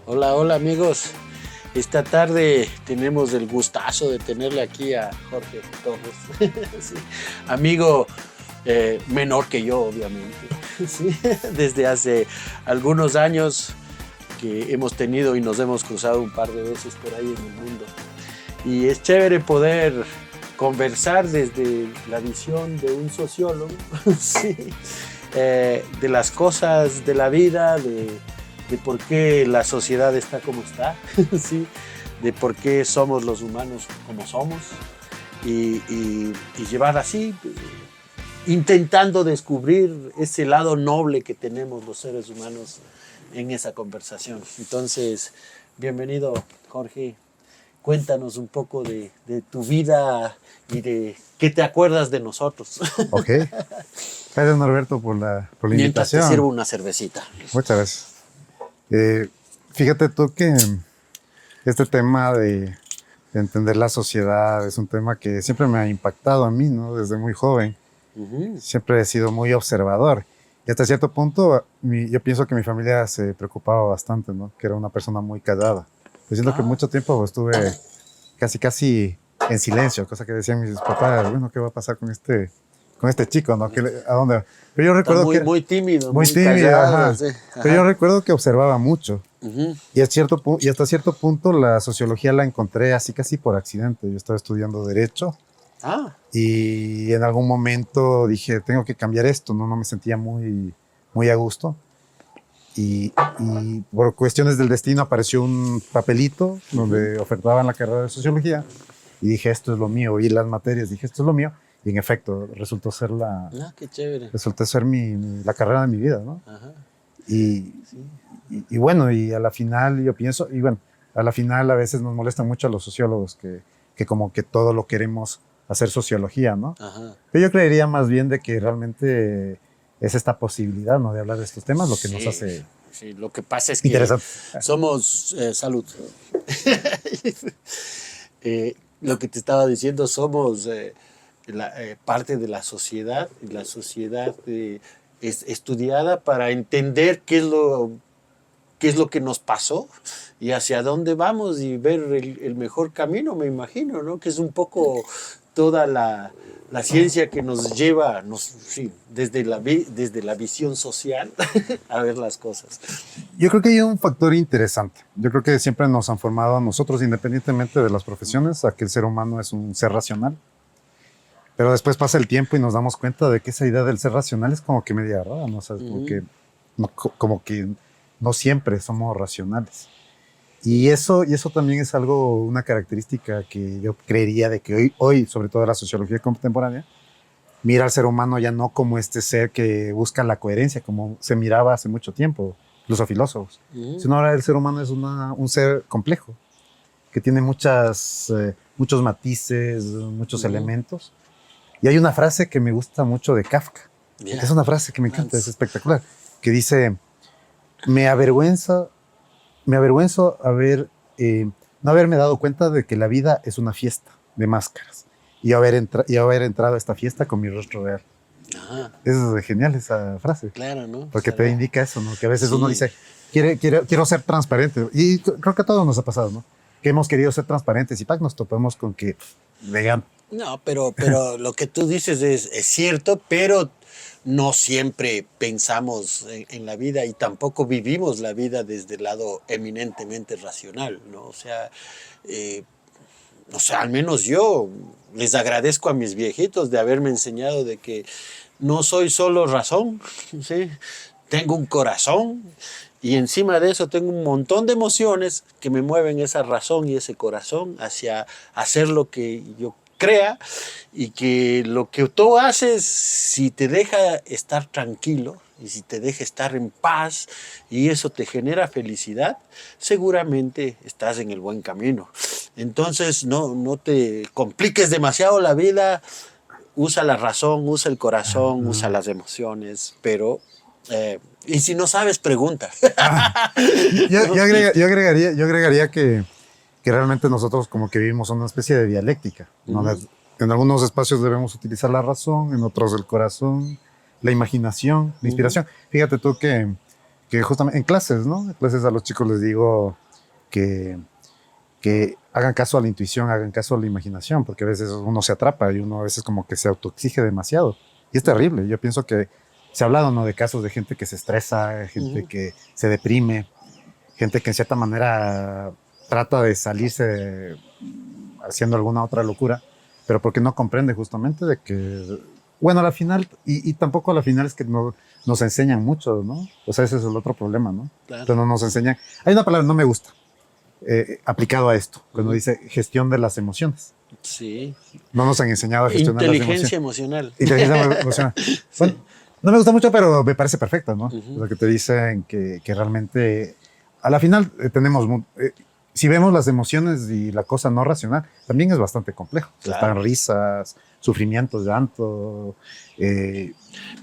Hola, hola amigos. Esta tarde tenemos el gustazo de tenerle aquí a Jorge Torres, sí, amigo menor que yo, obviamente, sí, desde hace algunos años que hemos tenido y nos hemos cruzado un par de veces por ahí en el mundo. Y es chévere poder conversar desde la visión de un sociólogo, sí, de las cosas de la vida, de por qué la sociedad está como está, ¿sí? De por qué somos los humanos como somos y llevar así, intentando descubrir ese lado noble que tenemos los seres humanos en esa conversación. Entonces, bienvenido, Jorge. Cuéntanos un poco de tu vida y de qué te acuerdas de nosotros. Ok. Gracias, Norberto, por la Mientras te invitación. sirvo una cervecita. Muchas gracias. Fíjate tú que este tema de entender la sociedad es un tema que siempre me ha impactado a mí, ¿no? Desde muy joven. Siempre he sido muy observador. Y hasta cierto punto, yo pienso que mi familia se preocupaba bastante, ¿no? Que era una persona muy callada. Yo siento que mucho tiempo estuve casi en silencio, cosa que decían mis papás, bueno, ¿qué va a pasar con este chico, ¿no? ¿A dónde va? Pero yo Está recuerdo que muy tímido, muy muy tímido, callado. ajá. Sí. Pero yo Ajá. recuerdo que observaba mucho. Uh-huh. Y hasta cierto punto la sociología la encontré así casi por accidente. Yo estaba estudiando Derecho Ah, y en algún momento dije, tengo que cambiar esto, no me sentía muy a gusto. Y por cuestiones del destino apareció un papelito donde ofertaban la carrera de Sociología y dije, esto es lo mío. Vi las materias, dije, esto es lo mío. Y en efecto, qué chévere. resultó ser la carrera de mi vida, ¿no? Ajá. Y, Sí. y bueno, y a la final yo pienso, y bueno, a la final a veces nos molesta mucho a los sociólogos que como que todo lo queremos hacer sociología, ¿no? Ajá. Pero yo creería más bien de que realmente es esta posibilidad, ¿no? De hablar de estos temas lo que nos Sí, hace sí, lo que pasa es que interesante. somos, salud. Lo que te estaba diciendo, somos parte de la sociedad y la sociedad es estudiada para entender qué es lo que nos pasó y hacia dónde vamos y ver el mejor camino, me imagino, ¿no? Que es un poco toda la ciencia que nos lleva, sí, desde la visión social a ver las cosas. Yo creo que hay un factor interesante. Yo creo que siempre nos han formado a nosotros, independientemente de las profesiones, a que el ser humano es un ser racional. Pero después pasa el tiempo y nos damos cuenta de que esa idea del ser racional es como que media rara, ¿no? O sea, porque como que no siempre somos racionales. Y eso también es algo, una característica que yo creería de que hoy, sobre todo la sociología contemporánea, mira al ser humano ya no como este ser que busca la coherencia, como se miraba hace mucho tiempo, los filósofos, sino ahora el ser humano es un ser complejo, que tiene muchos matices, muchos elementos. Y hay una frase que me gusta mucho de Kafka. Yeah. Es una frase que me encanta, es espectacular, que dice, me avergüenzo no haberme dado cuenta de que la vida es una fiesta de máscaras y haber entrado a esta fiesta con mi rostro real. Ajá. Es genial esa frase. Claro, ¿no? Porque te indica eso, ¿no? Que a veces sí. Uno dice, quiero ser transparente. Y creo que a todos nos ha pasado, ¿no? Que hemos querido ser transparentes y nos topamos con que vegan. No, pero lo que tú dices es cierto, pero no siempre pensamos en la vida y tampoco vivimos la vida desde el lado eminentemente racional, ¿no? O sea, al menos yo les agradezco a mis viejitos de haberme enseñado de que no soy solo razón, ¿sí? Tengo un corazón y encima de eso tengo un montón de emociones que me mueven esa razón y ese corazón hacia hacer lo que yo crea y que lo que tú haces, si te deja estar tranquilo y si te deja estar en paz y eso te genera felicidad, seguramente estás en el buen camino. Entonces no te compliques demasiado la vida, usa la razón, usa el corazón, usa las emociones, pero y si no sabes, pregunta. Yo agregaría que realmente nosotros como que vivimos una especie de dialéctica, ¿no? En algunos espacios debemos utilizar la razón, en otros el corazón, la imaginación, la inspiración. Fíjate tú que que justamente en clases, ¿no? En clases a los chicos les digo que, que hagan caso a la intuición, hagan caso a la imaginación, porque a veces uno se atrapa y uno a veces como que se autoexige demasiado. Y es terrible. Yo pienso que se ha hablado, ¿no?, de casos de gente que se estresa, gente que se deprime, gente que en cierta manera trata de salirse haciendo alguna otra locura, pero porque no comprende justamente de que, bueno, a la final, y tampoco a la final es que no, nos enseñan mucho, ¿no? O sea, ese es el otro problema, ¿no? Claro. Pero no nos enseñan. Hay una palabra que no me gusta, aplicado a esto, cuando dice gestión de las emociones. Sí. No nos han enseñado a gestionar las emociones. Inteligencia emocional. Inteligencia emocional. Sí. Bueno, no me gusta mucho, pero me parece perfecta, ¿no? Lo que te dicen que realmente, a la final, tenemos, si vemos las emociones y la cosa no racional, también es bastante complejo. Claro. Están risas, sufrimientos, llanto.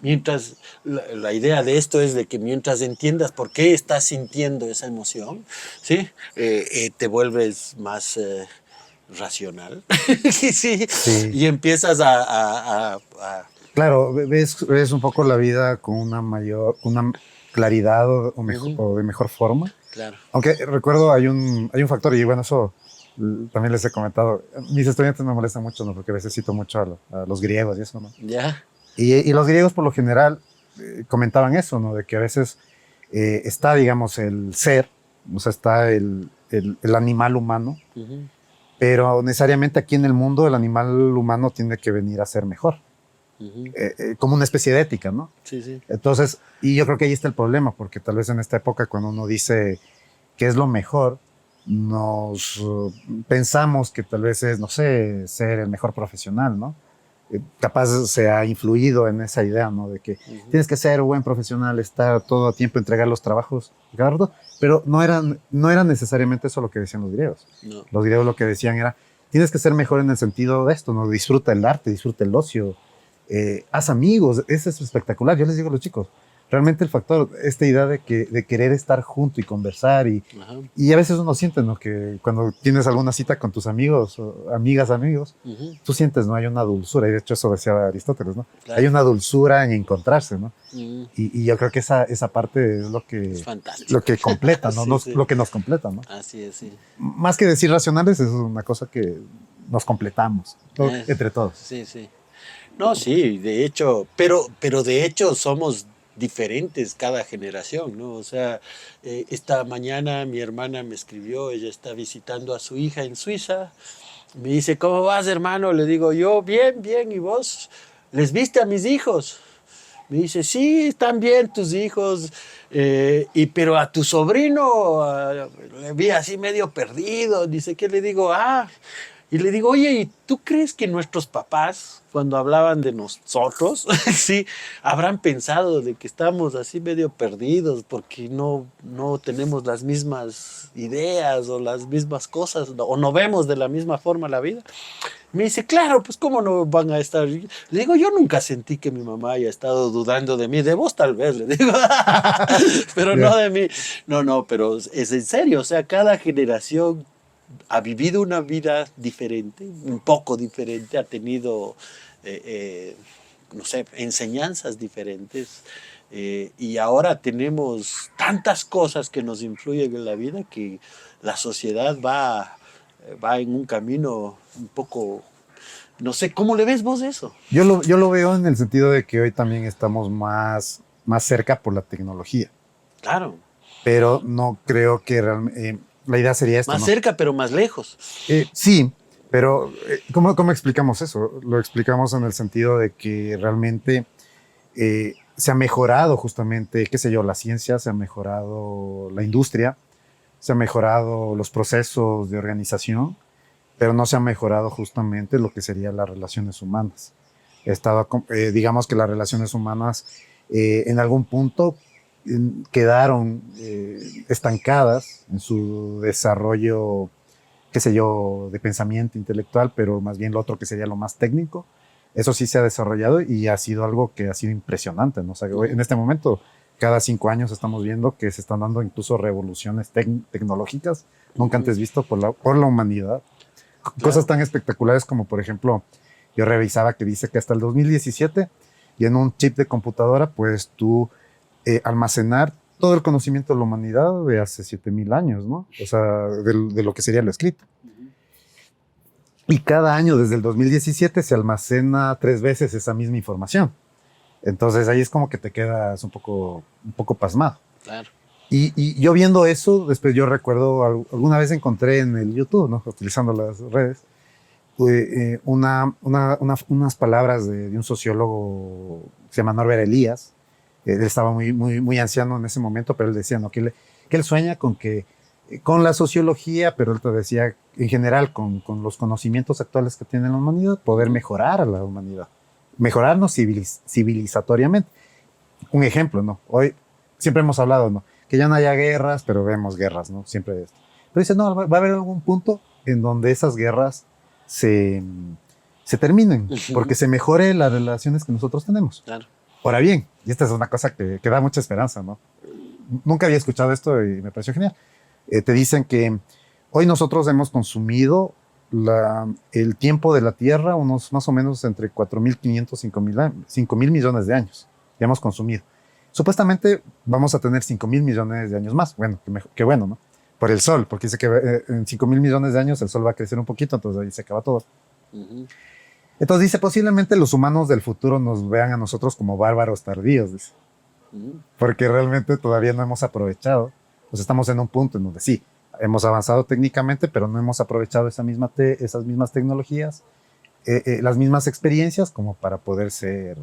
Mientras, la idea de esto es de que mientras entiendas por qué estás sintiendo esa emoción, ¿sí? Te vuelves más racional. Sí. Y empiezas a Claro, ves un poco la vida con una claridad o de mejor forma. Claro. Aunque recuerdo hay un factor, y bueno, eso también les he comentado. Mis estudiantes me molestan mucho, ¿no? Porque a veces cito mucho a los griegos y eso, ¿no? Ya. Y los griegos por lo general comentaban eso, ¿no? De que a veces está, digamos, el ser, o sea, está el animal humano, pero necesariamente aquí en el mundo el animal humano tiene que venir a ser mejor. Como una especie de ética, ¿no? Sí, sí. Entonces, y yo creo que ahí está el problema, porque tal vez en esta época cuando uno dice qué es lo mejor, nos pensamos que tal vez es, no sé, ser el mejor profesional, ¿no? Capaz se ha influido en esa idea, ¿no? De que tienes que ser un buen profesional, estar todo a tiempo, entregar los trabajos, pero no era necesariamente eso lo que decían los griegos. No. Los griegos lo que decían era, tienes que ser mejor en el sentido de esto, ¿no? Disfruta el arte, disfruta el ocio, haz amigos, eso es espectacular. Yo les digo a los chicos, realmente el factor, esta idea de querer estar junto y conversar y a veces uno siente, ¿no?, que cuando tienes alguna cita con tus amigos, o amigas, amigos, tú sientes, ¿no?, hay una dulzura, y de hecho eso decía Aristóteles, ¿no? Claro. Hay una dulzura en encontrarse, ¿no? Y yo creo que esa parte es lo que completa, ¿no? Sí. Lo que nos completa, ¿no? Así es, sí. Más que decir racionales, es una cosa que nos completamos entre todos. Sí, sí. No, sí, de hecho, pero de hecho somos diferentes cada generación, ¿no? O sea, esta mañana mi hermana me escribió, ella está visitando a su hija en Suiza, me dice, ¿cómo vas, hermano? Le digo, yo, bien, bien, ¿y vos? ¿Les viste a mis hijos? Me dice, sí, están bien tus hijos, pero a tu sobrino le vi así medio perdido, dice, ¿qué le digo? Y le digo, oye, ¿y tú crees que nuestros papás, cuando hablaban de nosotros, sí, habrán pensado de que estamos así medio perdidos porque no tenemos las mismas ideas o las mismas cosas o no vemos de la misma forma la vida? Me dice, claro, pues ¿cómo no van a estar? Le digo, yo nunca sentí que mi mamá haya estado dudando de mí, de vos tal vez, le digo, pero no de mí. No, pero es en serio, o sea, cada generación ha vivido una vida diferente, un poco diferente, ha tenido, no sé, enseñanzas diferentes, y ahora tenemos tantas cosas que nos influyen en la vida que la sociedad va en un camino un poco, no sé, ¿cómo le ves vos eso? Yo lo veo en el sentido de que hoy también estamos más cerca por la tecnología. Claro. Pero no creo que realmente... la idea sería esto, más, ¿no?, cerca, pero más lejos. Sí, pero ¿cómo explicamos eso? Lo explicamos en el sentido de que realmente se ha mejorado justamente, qué sé yo, la ciencia, se ha mejorado la industria, se han mejorado los procesos de organización, pero no se ha mejorado justamente lo que serían las relaciones humanas. Digamos que las relaciones humanas en algún punto quedaron estancadas en su desarrollo, qué sé yo, de pensamiento intelectual, pero más bien lo otro que sería lo más técnico. Eso sí se ha desarrollado y ha sido algo que ha sido impresionante, ¿no? O sea, en este momento, cada 5 años estamos viendo que se están dando incluso revoluciones tecnológicas nunca antes visto por la humanidad. Claro. Cosas tan espectaculares como, por ejemplo, yo revisaba que dice que hasta el 2017 y en un chip de computadora puedes tú almacenar todo el conocimiento de la humanidad de hace 7000 años, ¿no? O sea, de lo que sería lo escrito. Y cada año, desde el 2017, se almacena 3 veces esa misma información. Entonces ahí es como que te quedas un poco pasmado. Claro. Y yo viendo eso, después yo recuerdo, alguna vez encontré en el YouTube, ¿no? Utilizando las redes, unas palabras de un sociólogo que se llama Norbert Elias. Él estaba muy anciano en ese momento, pero él decía, ¿no? que él sueña con la sociología, pero él te decía, en general, con los conocimientos actuales que tiene la humanidad, poder mejorar a la humanidad. Mejorarnos civilizatoriamente. Un ejemplo, ¿no? Hoy siempre hemos hablado, ¿no? Que ya no haya guerras, pero vemos guerras, ¿no? Siempre esto. Pero dice, no, va a haber algún punto en donde esas guerras se terminen, porque se mejore las relaciones que nosotros tenemos. Claro. Ahora bien, y esta es una cosa que da mucha esperanza, ¿no? Nunca había escuchado esto y me pareció genial. Te dicen que hoy nosotros hemos consumido el tiempo de la Tierra unos más o menos entre 4.500 y 5.000 millones de años. Ya hemos consumido. Supuestamente vamos a tener 5.000 millones de años más. Bueno, qué bueno, ¿no? Por el Sol, porque dice que en 5.000 millones de años el Sol va a crecer un poquito, entonces ahí se acaba todo. Entonces dice, posiblemente los humanos del futuro nos vean a nosotros como bárbaros tardíos, dice. Porque realmente todavía no hemos aprovechado. Pues estamos en un punto en donde sí, hemos avanzado técnicamente, pero no hemos aprovechado esas mismas tecnologías, las mismas experiencias como para poder ser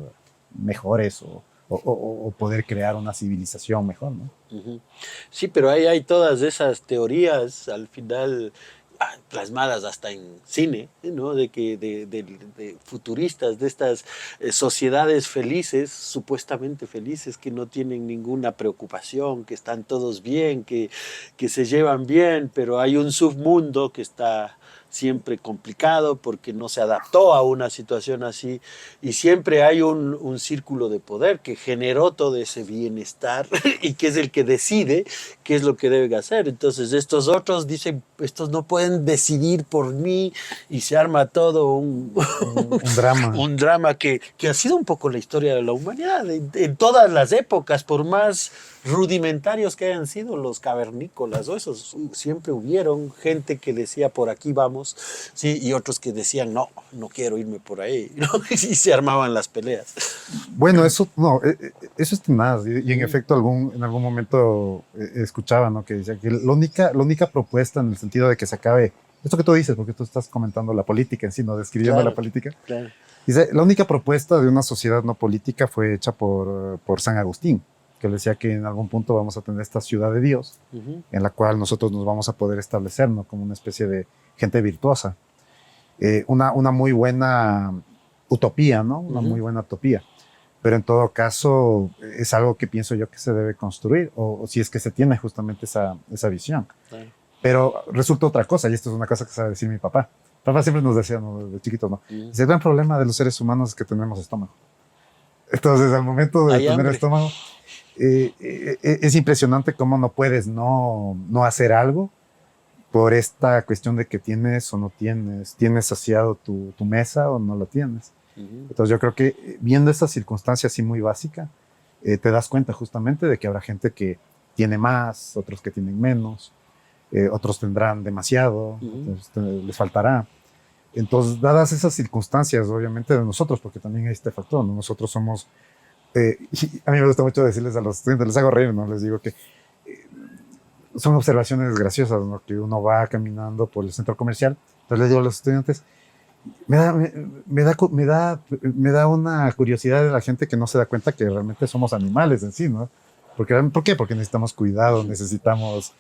mejores o poder crear una civilización mejor, ¿no? Sí, pero ahí hay todas esas teorías al final plasmadas hasta en cine, ¿no? De futuristas, de estas sociedades felices, supuestamente felices, que no tienen ninguna preocupación, que están todos bien, que se llevan bien, pero hay un submundo que está siempre complicado porque no se adaptó a una situación así, y siempre hay un círculo de poder que generó todo ese bienestar y que es el que decide qué es lo que deben hacer. Entonces estos otros dicen, estos no pueden decidir por mí, y se arma todo un drama. Un drama que ha sido un poco la historia de la humanidad en todas las épocas, por más rudimentarios que hayan sido los cavernícolas o esos, siempre hubieron gente que decía por aquí vamos, sí, y otros que decían no quiero irme por ahí, ¿no? Y se armaban las peleas. Bueno, eso es tenaz, y en efecto en algún momento escuchaba, ¿no? Que decía que la única propuesta en el sentido de que se acabe esto que tú dices, porque tú estás comentando la política en sí, no describiendo la política. Claro. Dice, la única propuesta de una sociedad no política fue hecha por San Agustín, que le decía que en algún punto vamos a tener esta ciudad de Dios, en la cual nosotros nos vamos a poder establecer, ¿no? Como una especie de gente virtuosa. Una muy buena utopía, ¿no? Una muy buena utopía. Pero en todo caso, es algo que pienso yo que se debe construir, o si es que se tiene justamente esa visión. Claro. Pero resulta otra cosa, y esto es una cosa que sabe decir mi papá. Papá siempre nos decía, ¿no? De chiquitos, ¿no? Dice, el gran problema de los seres humanos es que tenemos estómago. Entonces, al momento de tener estómago, es impresionante cómo no puedes no hacer algo por esta cuestión de que tienes o no tienes saciado tu mesa o no lo tienes. Entonces, yo creo que viendo esta circunstancia así muy básica, te das cuenta justamente de que habrá gente que tiene más, otros que tienen menos. Otros tendrán demasiado, les faltará. Entonces, dadas esas circunstancias, obviamente, de nosotros, porque también hay este factor, ¿no? Nosotros somos, y a mí me gusta mucho decirles a los estudiantes, les hago reír, ¿no? Les digo que son observaciones graciosas, ¿no? Que uno va caminando por el centro comercial, entonces les digo a los estudiantes, me da una curiosidad de la gente que no se da cuenta que realmente somos animales en sí, ¿no? ¿Por qué? Porque necesitamos cuidado, necesitamos...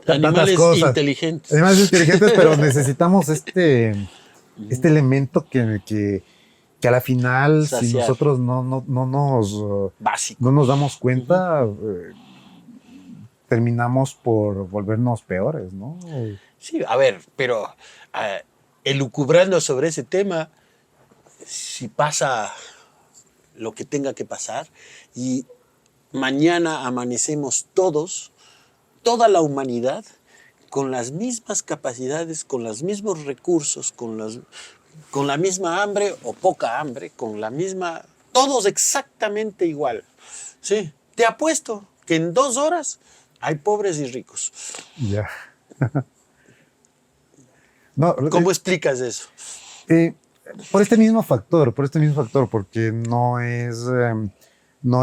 Animales inteligentes. Animales inteligentes, pero necesitamos este elemento que a la final, saciar. Si nosotros no nos damos cuenta, terminamos por volvernos peores, ¿no? Sí, a ver, pero elucubrando sobre ese tema, si pasa lo que tenga que pasar y mañana amanecemos toda la humanidad, con las mismas capacidades, con los mismos recursos, con la misma hambre o poca hambre, todos exactamente igual, ¿sí? te apuesto que en 2 horas hay pobres y ricos. Ya. No, ¿Cómo explicas eso? eh, por este mismo factor, porque no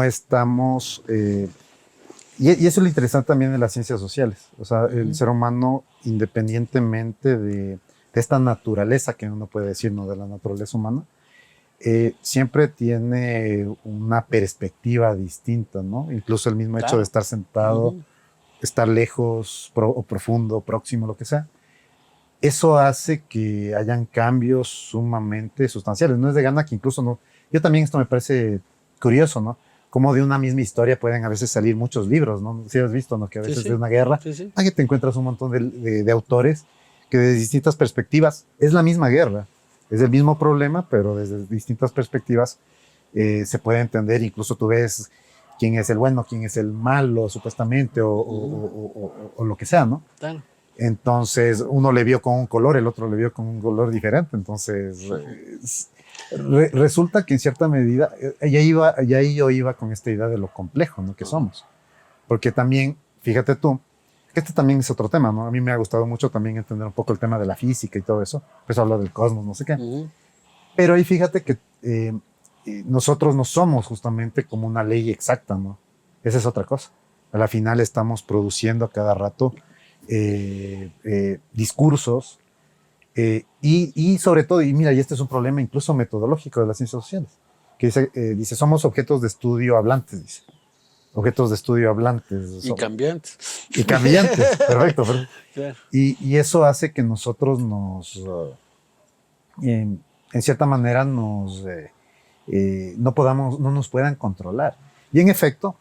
estamos, y eso es lo interesante también de las ciencias sociales. O sea, el ser humano, independientemente de esta naturaleza que uno puede decir, ¿no? De la naturaleza humana, siempre tiene una perspectiva distinta, ¿no? Incluso el mismo hecho de estar sentado, estar lejos o profundo, próximo, lo que sea. Eso hace que hayan cambios sumamente sustanciales. No es de gana que incluso no. Yo también esto me parece curioso, ¿no? Como de una misma historia pueden a veces salir muchos libros, ¿no? Si has visto, ¿no? Que a veces de una guerra, ahí te encuentras un montón de autores que desde distintas perspectivas, es la misma guerra, es el mismo problema, pero desde distintas perspectivas se puede entender. Incluso tú ves quién es el bueno, quién es el malo, supuestamente, o lo que sea, ¿no? Claro. Entonces, uno le vio con un color, el otro le vio con un color diferente. Entonces, resulta que en cierta medida, ya yo iba con esta idea de lo complejo, ¿no? Que somos. Porque también, fíjate tú, que este también es otro tema, ¿no? A mí me ha gustado mucho también entender un poco el tema de la física y todo eso. Pues habla del cosmos, no sé qué. Pero ahí fíjate que nosotros no somos justamente como una ley exacta, ¿no? Esa es otra cosa. A la final estamos produciendo a cada rato discursos y sobre todo, y mira, y este es un problema incluso metodológico de las ciencias sociales, que dice somos objetos de estudio hablantes, dice. Objetos de estudio hablantes. Y cambiantes. Y cambiantes, perfecto. Claro. Y eso hace que nosotros en cierta manera no nos puedan controlar. Y en efecto,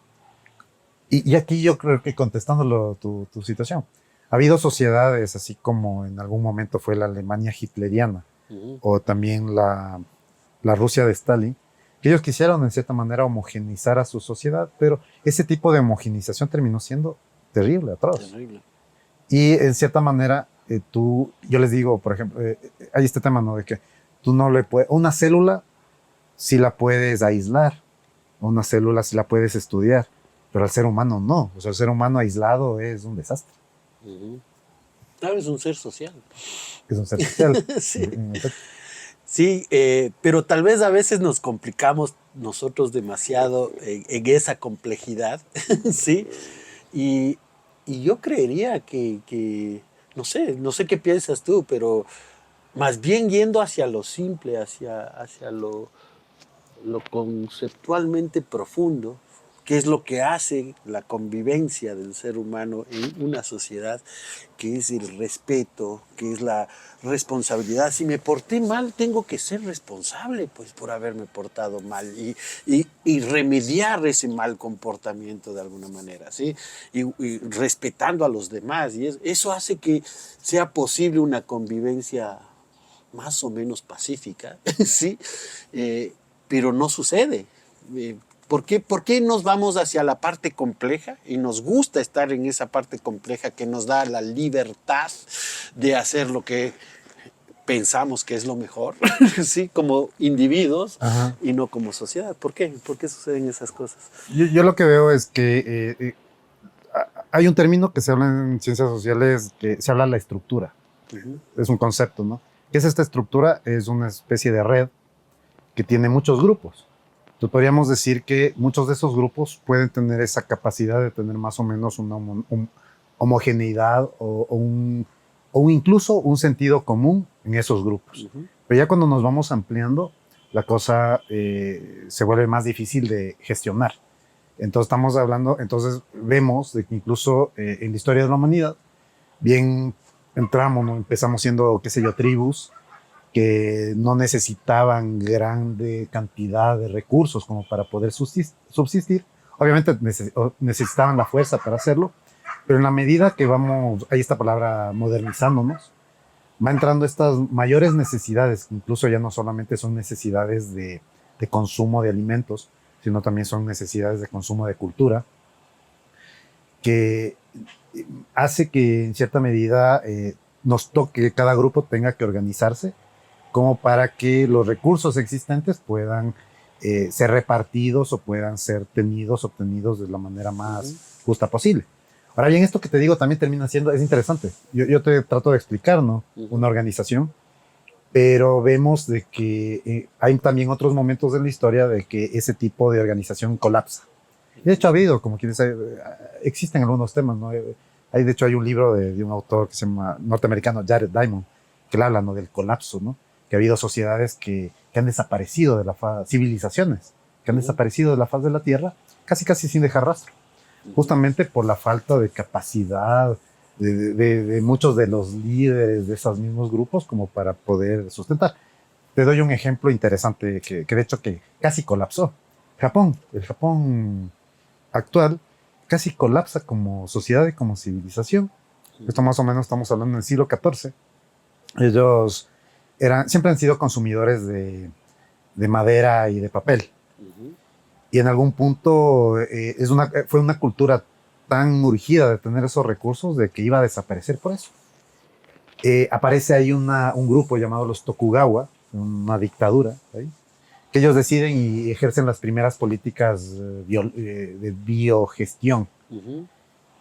y aquí yo creo que contestándolo tu situación, ha habido sociedades, así como en algún momento fue la Alemania hitleriana, o también la Rusia de Stalin, que ellos quisieron en cierta manera homogeneizar a su sociedad, pero ese tipo de homogenización terminó siendo terrible, atroz. Terrible. Y en cierta manera, yo les digo, por ejemplo, hay este tema, ¿no? De que tú no le puedes, una célula sí la puedes aislar, una célula sí la puedes estudiar, pero al ser humano no. O sea, el ser humano aislado es un desastre. Claro, es un ser social. Es un ser social. Sí. Sí, pero tal vez a veces nos complicamos nosotros demasiado en esa complejidad, ¿sí? Y yo creería que no sé qué piensas tú, pero más bien yendo hacia lo simple, hacia lo conceptualmente profundo, que es lo que hace la convivencia del ser humano en una sociedad, que es el respeto, que es la responsabilidad. Si me porté mal, tengo que ser responsable, pues, por haberme portado mal y remediar ese mal comportamiento de alguna manera, ¿sí? Y respetando a los demás. Y eso hace que sea posible una convivencia más o menos pacífica, ¿sí? Pero no sucede. ¿Por qué nos vamos hacia la parte compleja? Y nos gusta estar en esa parte compleja que nos da la libertad de hacer lo que pensamos que es lo mejor, ¿sí? Como individuos. Ajá. Y no como sociedad. ¿Por qué? ¿Por qué suceden esas cosas? Yo lo que veo es que hay un término que se habla en ciencias sociales, que se habla de la estructura. Es un concepto, ¿no? ¿Qué es esta estructura? Es una especie de red que tiene muchos grupos. Entonces podríamos decir que muchos de esos grupos pueden tener esa capacidad de tener más o menos una homogeneidad o incluso un sentido común en esos grupos. Pero ya cuando nos vamos ampliando, la cosa se vuelve más difícil de gestionar. Entonces entonces vemos de que incluso en la historia de la humanidad, bien entramos, ¿no? Empezamos siendo, qué sé yo, tribus, que no necesitaban grande cantidad de recursos como para poder subsistir. Obviamente necesitaban la fuerza para hacerlo, pero en la medida que hay esta palabra modernizándonos, va entrando estas mayores necesidades, que incluso ya no solamente son necesidades de consumo de alimentos, sino también son necesidades de consumo de cultura, que hace que en cierta medida nos toque, cada grupo tenga que organizarse como para que los recursos existentes puedan ser repartidos o puedan ser obtenidos de la manera más justa posible. Ahora bien, esto que te digo también termina siendo, es interesante. Yo te trato de explicar, ¿no? Una organización, pero vemos de que hay también otros momentos de la historia de que ese tipo de organización colapsa. De hecho, ha habido, como quieres, existen algunos temas, ¿no? De hecho, hay un libro de un autor que se llama norteamericano, Jared Diamond, que le habla, ¿no? Del colapso, ¿no? Que ha habido sociedades que han desaparecido de la faz, civilizaciones, que han desaparecido de la faz de la Tierra, casi sin dejar rastro, justamente por la falta de capacidad de muchos de los líderes de esos mismos grupos como para poder sustentar. Te doy un ejemplo interesante que de hecho que casi colapsó. El Japón actual casi colapsa como sociedad y como civilización. Esto más o menos estamos hablando del siglo XIV. Ellos siempre han sido consumidores de madera y de papel. Y en algún punto fue una cultura tan urgida de tener esos recursos de que iba a desaparecer por eso. Aparece ahí un grupo llamado los Tokugawa, una dictadura, ¿sí? Que ellos deciden y ejercen las primeras políticas de biogestión.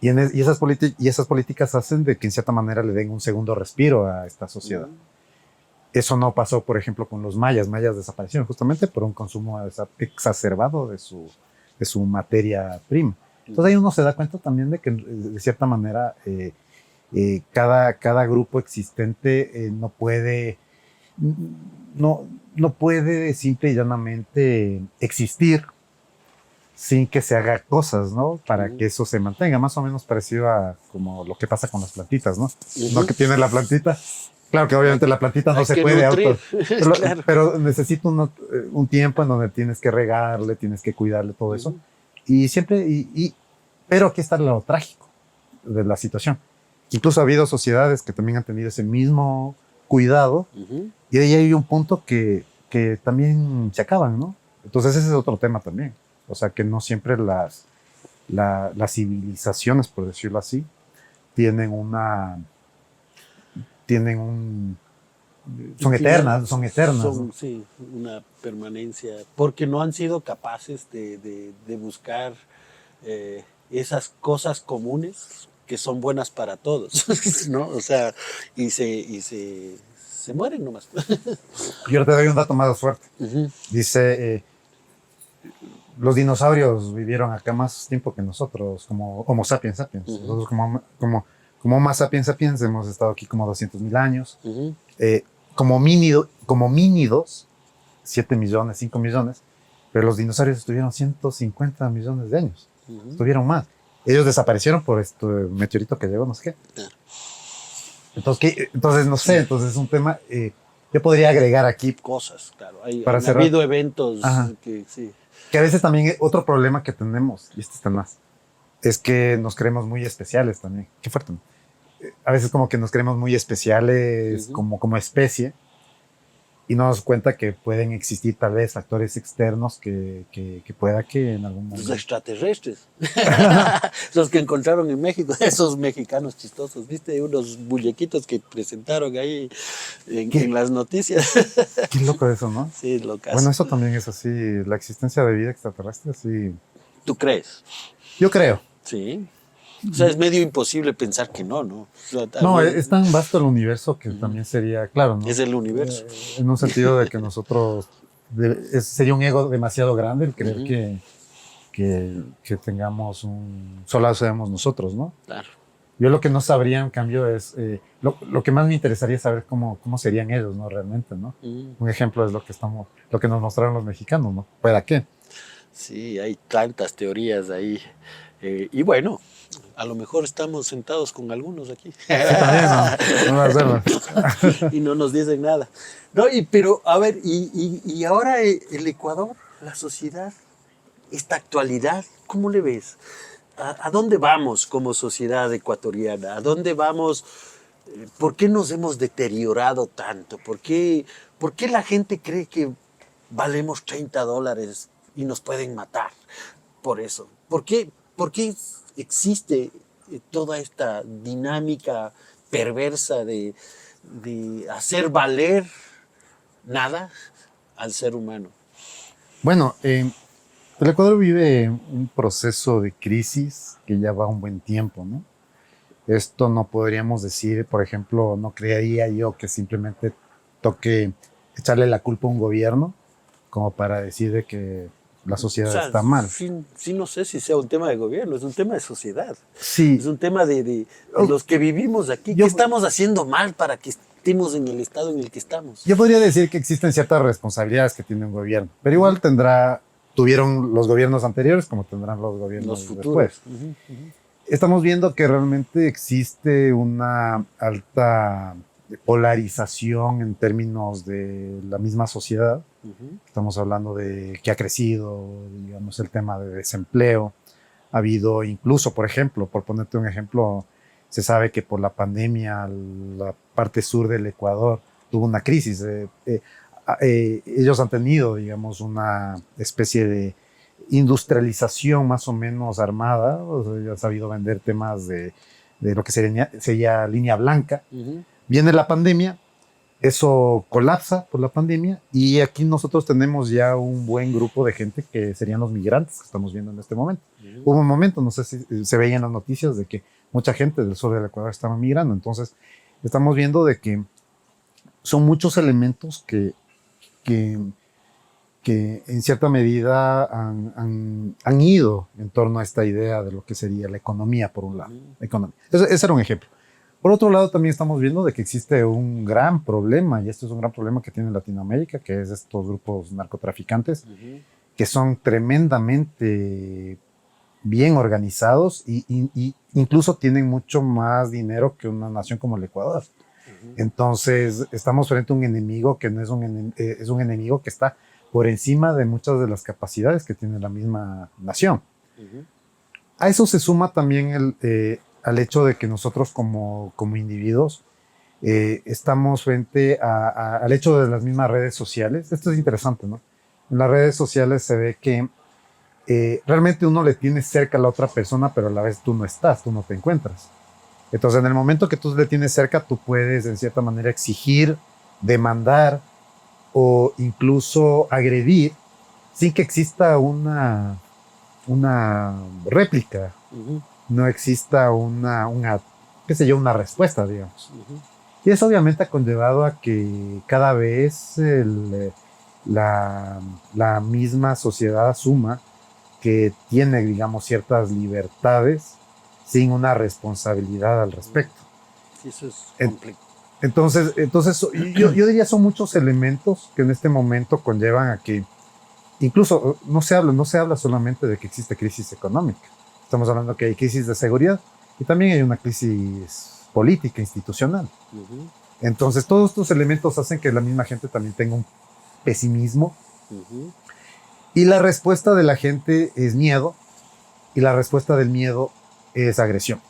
Y esas políticas hacen de que en cierta manera le den un segundo respiro a esta sociedad. Eso no pasó, por ejemplo, con los mayas. Mayas desaparecieron justamente por un consumo exacerbado de su materia prima. Entonces ahí uno se da cuenta también de que, de cierta manera, cada grupo existente no puede simple y llanamente existir sin que se haga cosas, ¿no? Para que eso se mantenga, más o menos parecido a como lo que pasa con las plantitas, ¿no? No que tiene la plantita. Claro que obviamente la plantita no se puede claro. pero necesita un tiempo en donde tienes que regarle, tienes que cuidarle todo eso. Y siempre, pero aquí está lo trágico de la situación. Incluso ha habido sociedades que también han tenido ese mismo cuidado y ahí hay un punto que también se acaban, ¿no? Entonces ese es otro tema también. O sea que no siempre las civilizaciones, por decirlo así, son eternas. Sí, una permanencia, porque no han sido capaces de buscar esas cosas comunes que son buenas para todos, ¿no? O sea, y se mueren nomás. Yo te doy un dato más fuerte. Dice, los dinosaurios vivieron acá más tiempo que nosotros, como Homo sapiens sapiens. Nosotros como Homo sapiens sapiens hemos estado aquí como 200,000 años. Como mínidos, 7 millones, 5 millones, pero los dinosaurios estuvieron 150 millones de años. Estuvieron más. Ellos desaparecieron por este meteorito que llegó, no sé qué. Entonces no sé, entonces es un tema... yo podría agregar aquí cosas, claro. Han habido eventos que sí. Que a veces también otro problema que tenemos, y este está más, es que nos creemos muy especiales también. Qué fuerte, ¿no? A veces como que nos creemos muy especiales como especie y nos damos cuenta que pueden existir tal vez factores externos que pueda que en algún momento... Los extraterrestres. Los que encontraron en México, esos mexicanos chistosos. ¿Viste? Unos muñequitos que presentaron ahí en las noticias. Qué loco eso, ¿no? Sí, locazo. Bueno, eso también es así, la existencia de vida extraterrestre, sí. ¿Tú crees? Yo creo. Sí. O sea, es medio imposible pensar que no, ¿no? O sea, no, es tan vasto el universo que también sería, claro, ¿no? Es el universo. En un sentido de que nosotros, sería un ego demasiado grande el creer que tengamos solo seamos nosotros, ¿no? Claro. Yo lo que no sabría, en cambio, es, lo que más me interesaría saber cómo serían ellos, ¿no? Realmente, ¿no? Un ejemplo es lo que nos mostraron los mexicanos, ¿no? ¿Para qué? Sí, hay tantas teorías ahí. Y bueno, a lo mejor estamos sentados con algunos aquí. Sí, también, no y no nos dicen nada. No, pero, a ver, y ahora el Ecuador, la sociedad, esta actualidad, ¿cómo le ves? ¿A dónde vamos como sociedad ecuatoriana? ¿A dónde vamos? ¿Por qué nos hemos deteriorado tanto? ¿Por qué la gente cree que valemos $30 y nos pueden matar por eso? ¿Por qué existe toda esta dinámica perversa de hacer valer nada al ser humano? Bueno, el Ecuador vive un proceso de crisis que ya va un buen tiempo, ¿no? Esto no podríamos decir, por ejemplo, no creería yo que simplemente toque echarle la culpa a un gobierno como para decir de que la O sociedad sea, está mal. sí, sí no sé si sea un tema de gobierno, es un tema de sociedad. Es Sí, un tema de los que vivimos aquí. ¿Qué yo, estamos haciendo mal para que estemos en el estado en el que estamos? yo podría decir que existen ciertas responsabilidades que tiene un gobierno, pero igual tuvieron los gobiernos anteriores como tendrán los Los gobiernos después. futuros. Ujú, ujú. Estamos viendo que realmente existe una alta polarización en términos de la misma sociedad. Ujú. Estamos hablando de que ha crecido, digamos, el tema de desempleo. Ha habido incluso, por ejemplo, por ponerte un ejemplo, se sabe que por la pandemia la parte sur del Ecuador tuvo una crisis. Ellos han tenido, digamos, una especie de industrialización más o menos armada. O sea, ya han sabido vender temas de lo que sería línea blanca. Ujú. Viene la pandemia, eso colapsa por la pandemia y aquí nosotros tenemos ya un buen grupo de gente que serían los migrantes que estamos viendo en este momento. Ujú. Hubo un momento, no sé si se veía en las noticias, de que mucha gente del sur del Ecuador estaba migrando. Entonces, estamos viendo de que son muchos elementos que, que en cierta medida han ido en torno a esta idea de lo que sería la economía, por un lado. Ujú. Economía. Ese era un ejemplo. Por otro lado, también estamos viendo de que existe un gran problema, y esto es un gran problema que tiene Latinoamérica, que es estos grupos narcotraficantes, Ujú. que son tremendamente bien organizados y incluso tienen mucho más dinero que una nación como el Ecuador. Ujú. Entonces, estamos frente a un enemigo que no es es un enemigo que está por encima de muchas de las capacidades que tiene la misma nación. Ujú. A eso se suma también al hecho de que nosotros como individuos estamos frente al hecho de las mismas redes sociales. Esto es interesante, ¿no? En las redes sociales se ve que realmente uno le tiene cerca a la otra persona, pero a la vez tú no estás, tú no te encuentras. Entonces, en el momento que tú le tienes cerca, tú puedes, en cierta manera, exigir, demandar o incluso agredir sin que exista una réplica, Ujú. no exista qué sé yo, una respuesta, digamos. Ujú. Y eso obviamente ha conllevado a que cada vez la, la misma sociedad asuma que tiene, digamos, ciertas libertades sin una responsabilidad al respecto. Sí, eso es En- complicado. entonces yo diría son muchos elementos que en este momento conllevan a que incluso no se habla solamente de que existe crisis económica. Estamos hablando que hay crisis de seguridad y también hay una crisis política, institucional. Ujú. Entonces, todos estos elementos hacen que la misma gente también tenga un pesimismo Ujú. y la respuesta de la gente es miedo y la respuesta del miedo es agresión.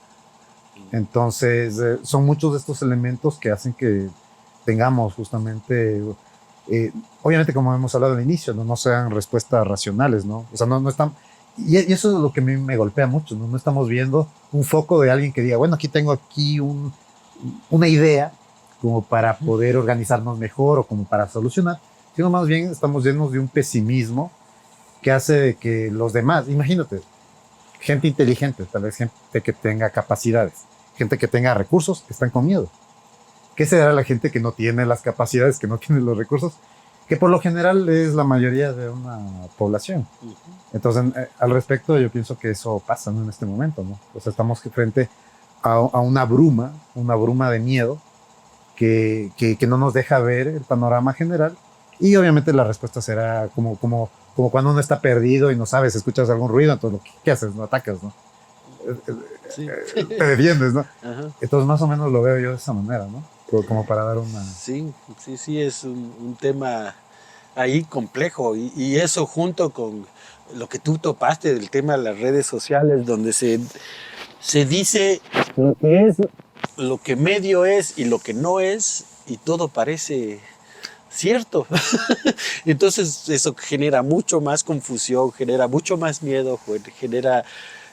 Entonces, son muchos de estos elementos que hacen que tengamos justamente, obviamente como hemos hablado al inicio, no sean respuestas racionales, ¿no? O sea, no están, y eso es lo que a mí me golpea mucho, ¿no? No estamos viendo un foco de alguien que diga, bueno, aquí tengo una idea como para poder organizarnos mejor o como para solucionar, sino más bien estamos llenos de un pesimismo que hace de que los demás, imagínate, gente inteligente, tal vez gente que tenga capacidades, gente que tenga recursos, están con miedo. ¿Qué será la gente que no tiene las capacidades, que no tiene los recursos? Que por lo general es la mayoría de una población. Ujú. Entonces, al respecto, yo pienso que eso pasa, ¿no? En este momento, ¿no? O sea, estamos frente a una bruma de miedo que no nos deja ver el panorama general. Y obviamente la respuesta será como cuando uno está perdido y no sabes, escuchas algún ruido, entonces ¿qué haces? No atacas, ¿no? Sí. Te defiendes, ¿no? Ajá. Entonces más o menos lo veo yo de esa manera, ¿no? Como para dar una... Sí, sí, sí, es un tema ahí complejo y eso junto con lo que tú topaste del tema de las redes sociales, donde se dice lo que es, lo que medio es y lo que no es, y todo parece cierto. Entonces eso genera mucho más confusión, genera mucho más miedo, genera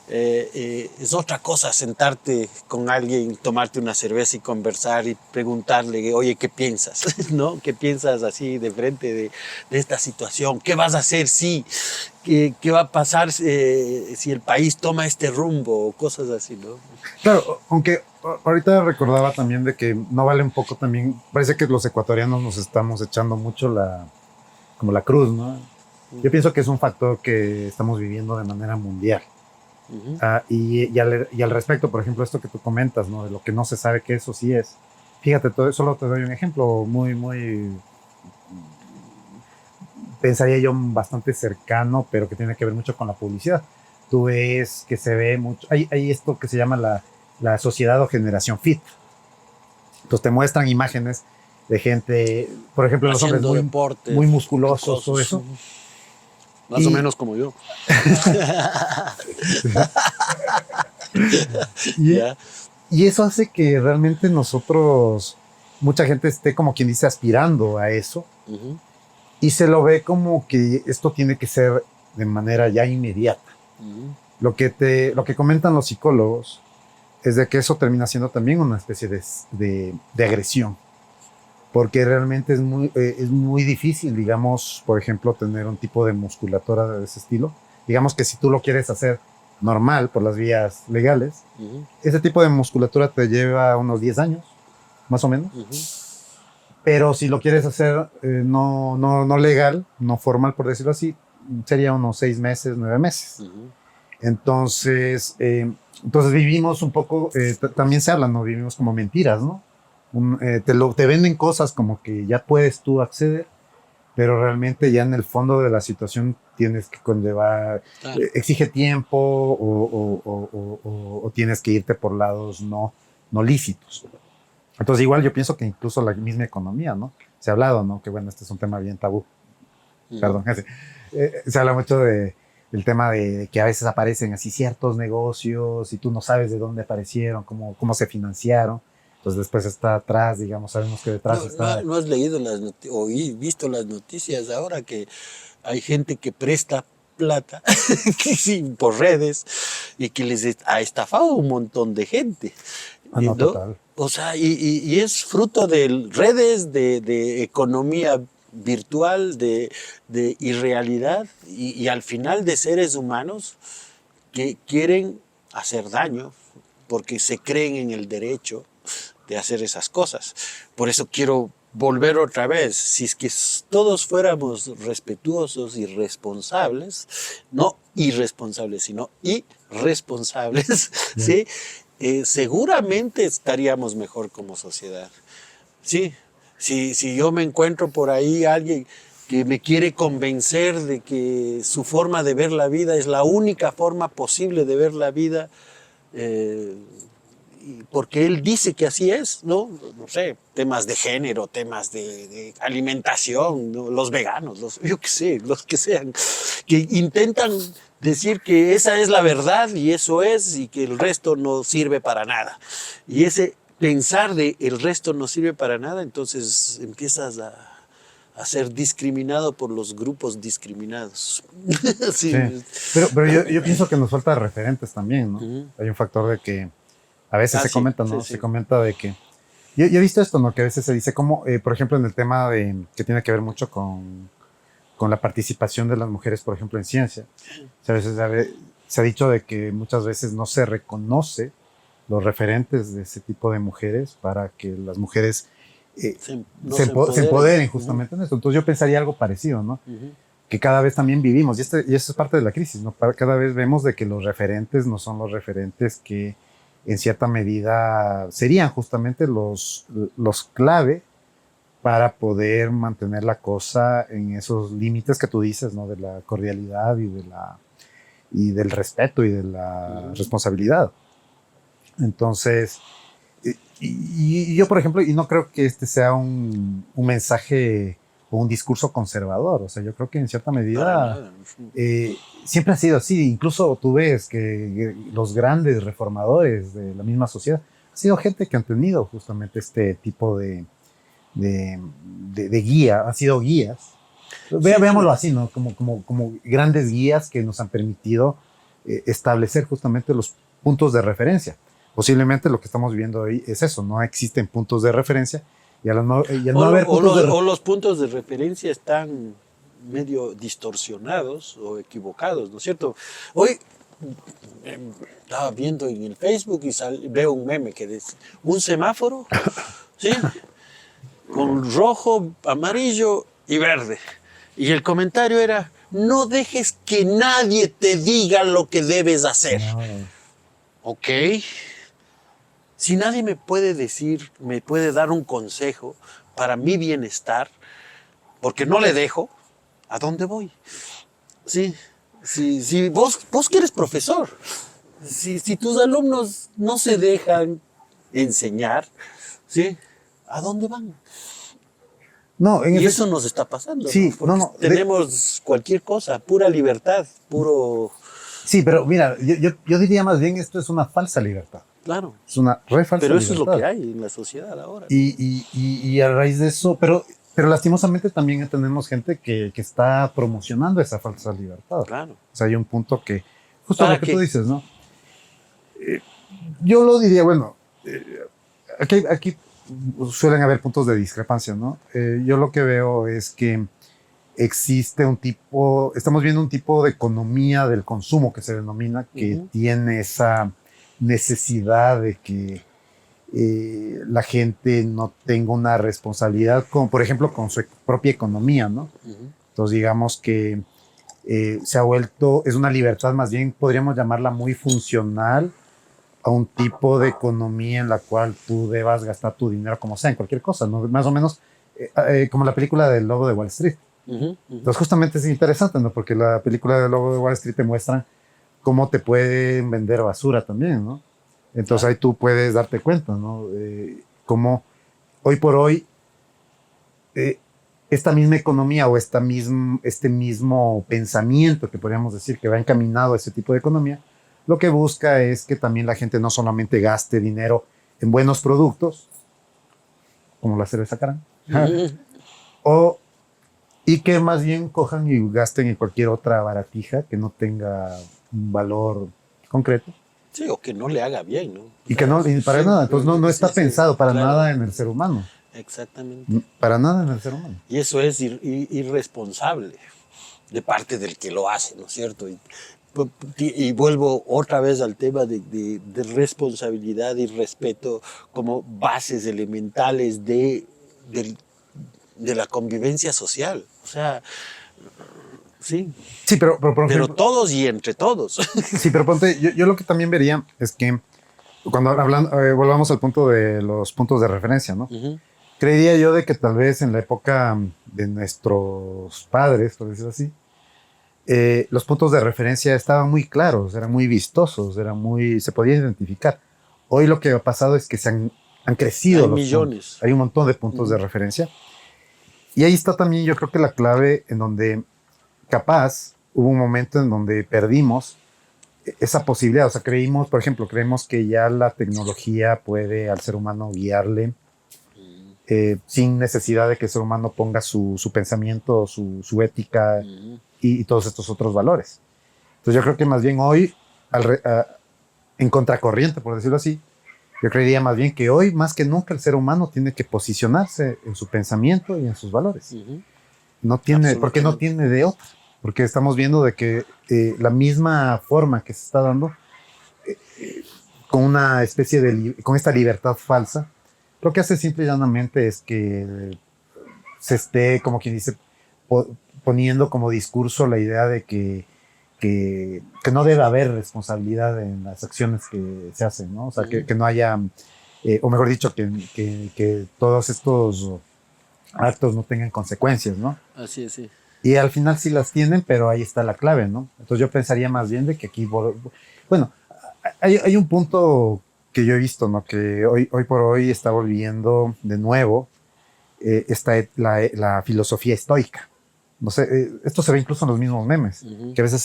Es otra cosa sentarte con alguien, tomarte una cerveza y conversar y preguntarle, oye, ¿qué piensas? ¿No? ¿Qué piensas así de frente de esta situación? ¿Qué vas a hacer si? ¿Qué va a pasar si el país toma este rumbo? O cosas así, ¿no? Claro, aunque ahorita recordaba también de que no vale un poco también, parece que los ecuatorianos nos estamos echando mucho como la cruz, ¿no? Yo pienso que es un factor que estamos viviendo de manera mundial. Uh-huh. Y al respecto, por ejemplo, esto que tú comentas, ¿no? De lo que no se sabe que eso sí es. Fíjate, solo te doy un ejemplo muy, pensaría yo, bastante cercano, pero que tiene que ver mucho con la publicidad. Tú ves que se ve mucho, hay esto que se llama la sociedad o generación fit. Entonces te muestran imágenes de gente, por ejemplo, los hombres muy, deporte, muy musculosos, todo eso. Más o menos como yo. y eso hace que realmente nosotros, mucha gente esté como quien dice aspirando a eso. Uh-huh. Y se lo ve como que esto tiene que ser de manera ya inmediata. Uh-huh. Lo que comentan los psicólogos es de que eso termina siendo también una especie de agresión. Porque realmente es muy difícil, digamos, por ejemplo, tener un tipo de musculatura de ese estilo. Digamos que si tú lo quieres hacer normal por las vías legales, uh-huh, ese tipo de musculatura te lleva unos 10 años, más o menos. Uh-huh. Pero si lo quieres hacer no legal, no formal, por decirlo así, sería unos 6 meses, 9 meses. Uh-huh. Entonces vivimos un poco, también se habla, ¿no? Vivimos como mentiras, ¿no? Te venden cosas como que ya puedes tú acceder, pero realmente ya en el fondo de la situación tienes que conllevar, claro, exige tiempo o tienes que irte por lados no lícitos. Entonces igual yo pienso que incluso la misma economía, ¿no? Se ha hablado, ¿no? Que bueno, este es un tema bien tabú. Perdón. Se habla mucho del tema de que a veces aparecen así ciertos negocios y tú no sabes de dónde aparecieron, cómo se financiaron. Entonces después está atrás, digamos, sabemos que detrás está... ¿No has leído o visto las noticias ahora que hay gente que presta plata sí, por redes y que les ha estafado un montón de gente? No, total. O sea, y es fruto de redes, de economía virtual, de irrealidad y al final de seres humanos que quieren hacer daño porque se creen en el derecho de hacer esas cosas. Por eso quiero volver otra vez. Si es que todos fuéramos respetuosos y responsables, no irresponsables, sino irresponsables, ¿sí? Seguramente estaríamos mejor como sociedad. Sí, si yo me encuentro por ahí alguien que me quiere convencer de que su forma de ver la vida es la única forma posible de ver la vida, porque él dice que así es, ¿no? No sé, temas de género, temas de alimentación, ¿no? Los veganos, yo qué sé, los que sean, que intentan decir que esa es la verdad y eso es, y que el resto no sirve para nada. Y ese pensar de el resto no sirve para nada, entonces empiezas a ser discriminado por los grupos discriminados. Sí. Pero yo pienso que nos falta referentes también, ¿no? Uh-huh. Hay un factor de que a veces se comenta, ¿no? Sí. Se comenta de que... Yo he visto esto, ¿no? Que a veces se dice como, por ejemplo, en el tema que tiene que ver mucho con la participación de las mujeres, por ejemplo, en ciencia. O sea, a veces se ha dicho de que muchas veces no se reconoce los referentes de ese tipo de mujeres para que las mujeres se empoderen justamente, uh-huh, en esto. Entonces yo pensaría algo parecido, ¿no? Uh-huh. Que cada vez también vivimos, y esto es parte de la crisis, ¿no? Cada vez vemos de que los referentes no son los referentes que en cierta medida serían justamente los clave para poder mantener la cosa en esos límites que tú dices, ¿no? De la cordialidad y del respeto y de la responsabilidad. Entonces, y yo, por ejemplo, y no creo que este sea un mensaje o un discurso conservador. O sea, yo creo que en cierta medida siempre ha sido así. Incluso tú ves que los grandes reformadores de la misma sociedad han sido gente que han tenido justamente este tipo de guía, han sido guías. Veámoslo así, ¿no? Como grandes guías que nos han permitido establecer justamente los puntos de referencia. Posiblemente lo que estamos viviendo hoy es eso, no existen puntos de referencia y al no haber puntos o los puntos de referencia están medio distorsionados o equivocados, ¿no es cierto? Hoy estaba viendo en el Facebook y veo un meme que dice, un semáforo, ¿sí? Con rojo, amarillo y verde. Y el comentario era, no dejes que nadie te diga lo que debes hacer. No. Ok. Si nadie me puede decir, me puede dar un consejo para mi bienestar, porque no le dejo, ¿a dónde voy? Sí. Si vos que eres profesor, si tus alumnos no se dejan enseñar, ¿sí? ¿A dónde van? No, y eso nos está pasando. Sí, ¿no? Tenemos cualquier cosa, pura libertad, puro... Sí, pero mira, yo diría más bien esto es una falsa libertad. Claro. Es una falsa pero libertad. Eso es lo que hay en la sociedad ahora. Y a raíz de eso, pero lastimosamente también tenemos gente que está promocionando esa falsa libertad. Claro. O sea, hay un punto que, justo lo que tú dices, ¿no? Yo lo diría, bueno, aquí suelen haber puntos de discrepancia, ¿no? Yo lo que veo es que existe estamos viendo un tipo de economía del consumo que se denomina, que tiene esa necesidad de que la gente no tenga una responsabilidad, como por ejemplo con su propia economía, ¿no? Entonces digamos que se ha vuelto, es una libertad más bien, podríamos llamarla muy funcional a un tipo de economía en la cual tú debas gastar tu dinero como sea, en cualquier cosa, ¿no? Más o menos como la película del Lobo de Wall Street. Entonces justamente es interesante, ¿no? Porque la película del Lobo de Wall Street te muestra cómo te pueden vender basura también, ¿no? Entonces ahí tú puedes darte cuenta, ¿no? Cómo hoy por hoy esta misma economía o este mismo pensamiento que podríamos decir que va encaminado a ese tipo de economía, lo que busca es que también la gente no solamente gaste dinero en buenos productos, como la cerveza Carán, y que más bien cojan y gasten en cualquier otra baratija que no tenga un valor concreto. Sí, o que no le haga bien, ¿no? Y que no, y para nada, entonces no está pensado para nada en el ser humano. Exactamente. Para nada en el ser humano. Y eso es irresponsable de parte del que lo hace, ¿no es cierto? Y vuelvo otra vez al tema de responsabilidad y respeto como bases elementales de la convivencia social. O sea, sí. Sí, pero por ejemplo, todos y entre todos. Sí, pero ponte, yo lo que también vería es que cuando volvamos al punto de los puntos de referencia, ¿no? Creería yo de que tal vez en la época de nuestros padres, por decirlo así, los puntos de referencia estaban muy claros, eran muy vistosos, se podía identificar. Hoy lo que ha pasado es que han crecido los millones. Puntos. Hay un montón de puntos de referencia. Y ahí está también, yo creo que la clave en donde capaz hubo un momento en donde perdimos esa posibilidad. O sea, creemos que ya la tecnología puede al ser humano guiarle sin necesidad de que el ser humano ponga su pensamiento, su ética y todos estos otros valores. Entonces yo creo que más bien hoy, en contracorriente, por decirlo así, yo creería más bien que hoy, más que nunca, el ser humano tiene que posicionarse en su pensamiento y en sus valores. No tiene, porque no tiene de otra. Porque estamos viendo de que la misma forma que se está dando, con una especie con esta libertad falsa, lo que hace simple y llanamente es que se esté, como quien dice, poniendo como discurso la idea de que no debe haber responsabilidad en las acciones que se hacen, ¿no? O sea, que no haya, o mejor dicho, que todos estos actos no tengan consecuencias, ¿no? Así es, sí. Y al final sí las tienen, pero ahí está la clave, ¿no? Entonces yo pensaría más bien de que aquí, bueno, hay un punto que yo he visto, ¿no? Que hoy por hoy está volviendo de nuevo la filosofía estoica. No sé, esto se ve incluso en los mismos memes, que a veces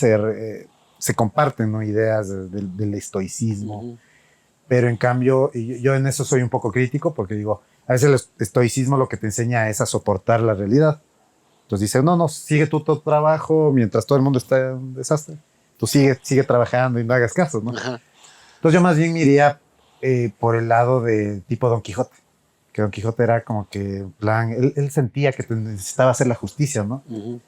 se comparten, ¿no? Ideas del estoicismo, pero en cambio, yo en eso soy un poco crítico porque digo, a veces el estoicismo lo que te enseña es a soportar la realidad. Entonces dice, no, sigue tú tu trabajo mientras todo el mundo está en desastre. tú sigue trabajando y no hagas caso, ¿no? Ajá. Entonces yo más bien me iría por el lado de tipo Don Quijote, que Don Quijote era como que, en plan, él sentía que necesitaba hacer la justicia, ¿no? Ujú.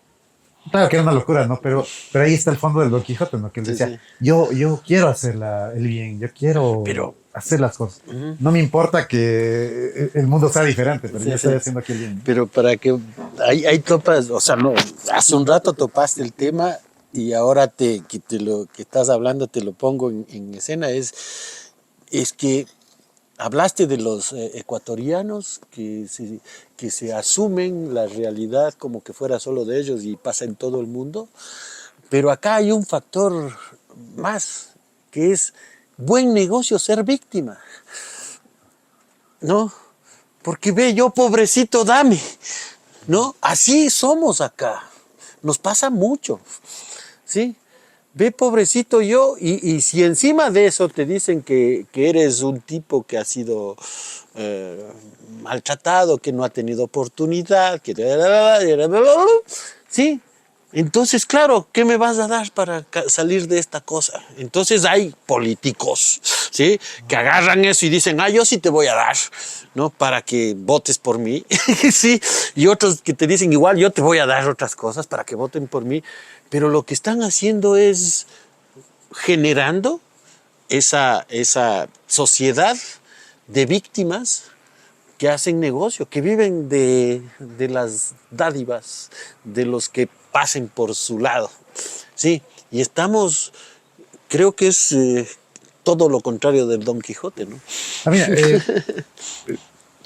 Claro que era una locura, ¿no? Pero ahí está el fondo del Don Quijote, ¿no? Que él Sí, decía, sí. yo quiero hacer el bien, yo quiero Pero, hacer las cosas. ujú. No me importa que el mundo sea diferente, pero yo Sí, estoy sí. haciendo aquí el bien. Pero para que ahí topas, o sea, no, hace un rato topaste el tema y ahora que estás hablando te lo pongo en escena, es que hablaste de los ecuatorianos que se asumen la realidad como que fuera solo de ellos y pasa en todo el mundo, pero acá hay un factor más, que es buen negocio ser víctima, ¿no? Porque ve, yo pobrecito, dame, ¿no? Así somos acá, nos pasa mucho, ¿sí? Ve, pobrecito yo, y si encima de eso te dicen que eres un tipo que ha sido maltratado, que no ha tenido oportunidad, que... ¿Sí? Entonces, claro, ¿qué me vas a dar para salir de esta cosa? Entonces hay políticos, ¿sí? Que agarran eso y dicen, yo sí te voy a dar, ¿no? Para que votes por mí, ¿sí? Y otros que te dicen igual, yo te voy a dar otras cosas para que voten por mí. Pero lo que están haciendo es generando esa sociedad de víctimas que hacen negocio, que viven de las dádivas de los que pasen por su lado. Sí, y estamos, creo que es todo lo contrario del Don Quijote, ¿no? Ah, mira, te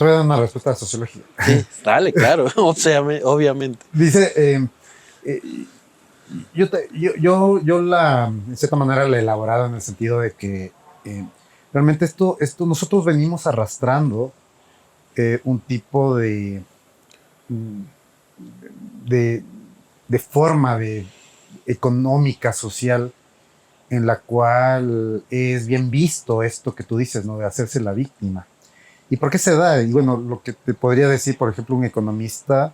voy a dar una respuesta sociológica. Sí, dale, claro, o sea, obviamente. Dice, eh, yo en cierta manera la he elaborado en el sentido de que realmente esto nosotros venimos arrastrando un tipo mm, de, de forma económica, social, en la cual es bien visto esto que tú dices, ¿no? De hacerse la víctima. ¿Y por qué se da? Y bueno, lo que te podría decir, por ejemplo, un economista,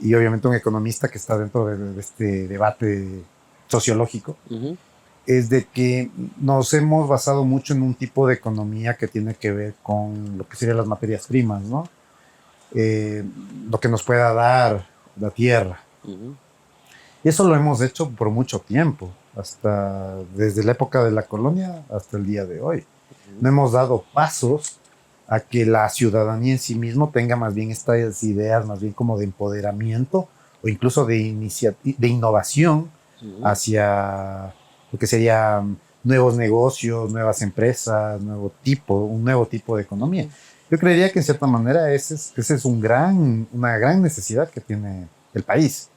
y obviamente un economista que está dentro de este debate sociológico, Uh-huh. es de que nos hemos basado mucho en un tipo de economía que tiene que ver con lo que serían las materias primas, ¿no? Eh, lo que nos pueda dar la tierra. Uh-huh. Y eso lo hemos hecho por mucho tiempo, hasta desde la época de la colonia hasta el día de hoy. No hemos dado pasos a que la ciudadanía en sí mismo tenga más bien estas ideas, más bien como de empoderamiento o incluso de innovación Uh-huh. hacia lo que sería nuevos negocios, nuevas empresas, un nuevo tipo de economía. Yo creería que en cierta manera esa es una gran necesidad que tiene el país.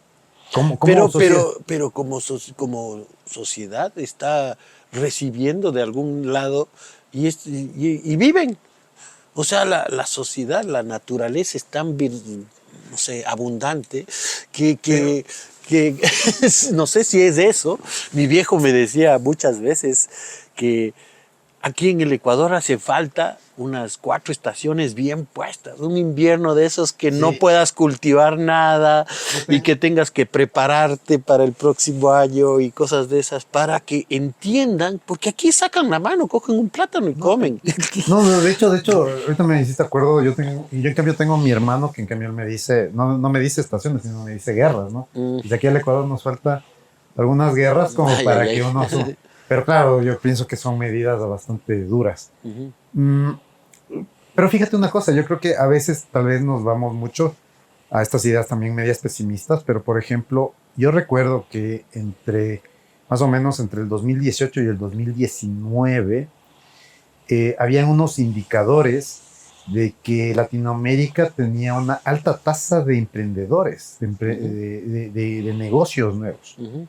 Pero como sociedad está recibiendo de algún lado y viven. O sea, la sociedad, la naturaleza es tan, no sé, abundante que no sé si es eso. Mi viejo me decía muchas veces que aquí en el Ecuador hace falta unas 4 estaciones bien puestas, un invierno de esos que no Sí. puedas cultivar nada y que tengas que prepararte para el próximo año y cosas de esas para que entiendan, porque aquí sacan la mano, cogen un plátano y comen. No, de hecho, ahorita me hiciste acuerdo, yo en cambio tengo mi hermano que en cambio él me dice, no me dice estaciones, sino me dice guerras, ¿no? Dice aquí al Ecuador nos falta algunas guerras como Ay, para ay, que ay. uno... Pero claro, yo pienso que son medidas bastante duras. Uh-huh. Mm, pero fíjate una cosa, yo creo que a veces tal vez nos vamos mucho a estas ideas también medias pesimistas, pero por ejemplo, yo recuerdo que más o menos entre el 2018 y el 2019, habían unos indicadores de que Latinoamérica tenía una alta tasa de emprendedores, de negocios nuevos. Uh-huh.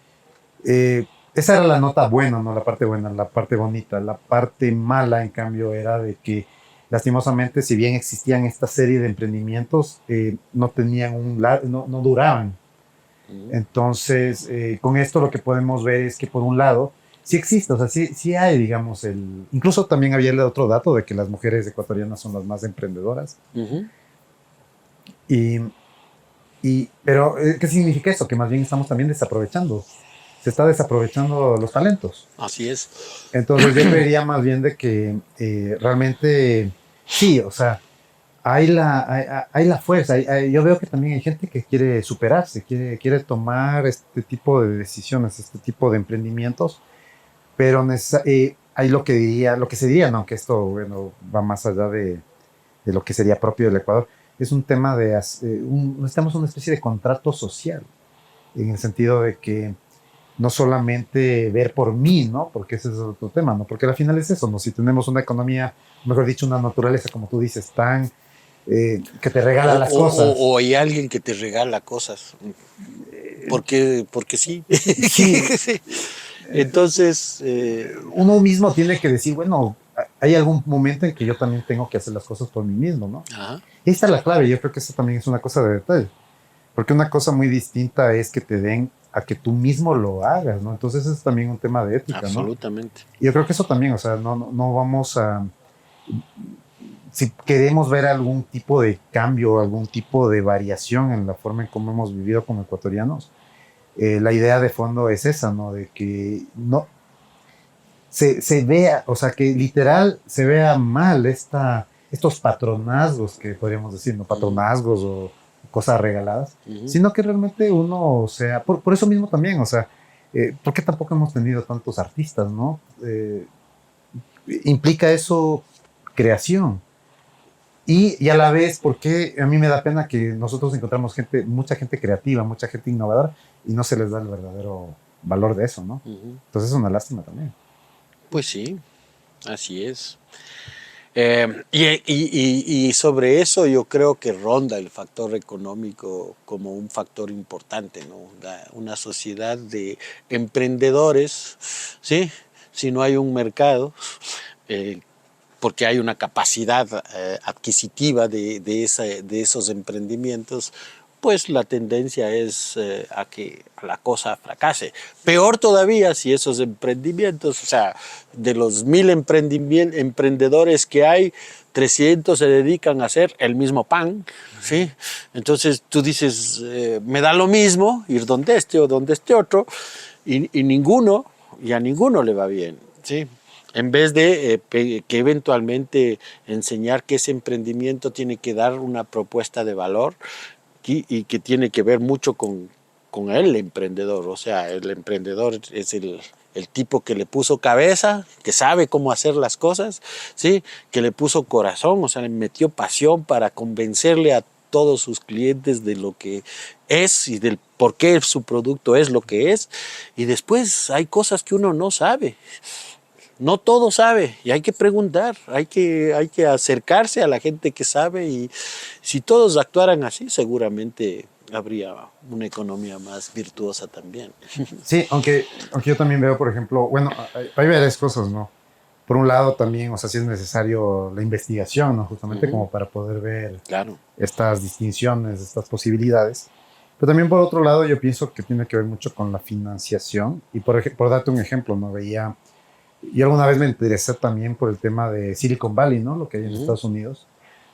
Esa era la nota buena, no la parte buena, la parte bonita. La parte mala, en cambio, era de que lastimosamente, si bien existían esta serie de emprendimientos, no tenían no duraban. Uh-huh. Entonces, con esto lo que podemos ver es que por un lado, sí existe, o sea, sí hay, digamos, incluso también había el otro dato de que las mujeres ecuatorianas son las más emprendedoras. Uh-huh. Pero, ¿qué significa eso? Que más bien estamos también desaprovechando se está desaprovechando los talentos. Así es. Entonces yo creería más bien de que realmente sí, o sea, hay la fuerza. Yo veo que también hay gente que quiere superarse, quiere tomar este tipo de decisiones, este tipo de emprendimientos, pero hay lo que se diría, no, que esto bueno, va más allá de lo que sería propio del Ecuador, es un tema necesitamos una especie de contrato social, en el sentido de que no solamente ver por mí, ¿no? Porque ese es otro tema, ¿no? Porque al final es eso, ¿no? Si tenemos una economía, mejor dicho, una naturaleza, como tú dices, tan que te regala las cosas. O hay alguien que te regala cosas. Porque sí. Sí, Sí. Entonces, uno mismo tiene que decir, bueno, hay algún momento en que yo también tengo que hacer las cosas por mí mismo, ¿no? ajá, Y esta es la clave, yo creo que eso también es una cosa de detalle, porque una cosa muy distinta es que te den a que tú mismo lo hagas, ¿no? Entonces es también un tema de ética, ¿no? absolutamente. Y yo creo que eso también, o sea, no vamos a, si queremos ver algún tipo de cambio, algún tipo de variación en la forma en cómo hemos vivido como ecuatorianos, la idea de fondo es esa, ¿no? De que no se vea, o sea, que literal se vea mal estos patronazgos que podríamos decir, ¿no? Patronazgos o cosas regaladas, sino que realmente uno, o sea, por eso mismo también, o sea, ¿por qué tampoco hemos tenido tantos artistas, ¿no? Implica eso creación. Y a la vez, porque a mí me da pena que nosotros encontramos mucha gente creativa, mucha gente innovadora, y no se les da el verdadero valor de eso, ¿no? Entonces es una lástima también. Pues sí, así es. Y sobre eso yo creo que ronda el factor económico como un factor importante, ¿no? Una sociedad de emprendedores, ¿sí? Si no hay un mercado, eh, porque hay una capacidad adquisitiva de esos emprendimientos, pues la tendencia es a que la cosa fracase. Peor todavía si esos emprendimientos, o sea, de los 1000 emprendedores que hay, 300 se dedican a hacer el mismo pan, ¿sí? Entonces tú dices, me da lo mismo ir donde este o donde este otro, y a ninguno le va bien, ¿sí? En vez de que eventualmente enseñar que ese emprendimiento tiene que dar una propuesta de valor y que tiene que ver mucho con el emprendedor. O sea, el emprendedor es el tipo que le puso cabeza, que sabe cómo hacer las cosas, ¿sí? Que le puso corazón, o sea, le metió pasión para convencerle a todos sus clientes de lo que es y del por qué su producto es lo que es. Y después hay cosas que uno no sabe. No todo sabe y hay que preguntar, hay que acercarse a la gente que sabe, y si todos actuaran así, seguramente habría una economía más virtuosa también. Sí, aunque yo también veo, por ejemplo, bueno, hay varias cosas, ¿no? Por un lado también, o sea, sí es necesario la investigación, ¿no? Justamente como para poder ver Claro. estas distinciones, estas posibilidades. Pero también por otro lado, yo pienso que tiene que ver mucho con la financiación. Y por darte un ejemplo, ¿no? Yo alguna vez me interesé también por el tema de Silicon Valley, ¿no? Lo que hay en Estados Unidos.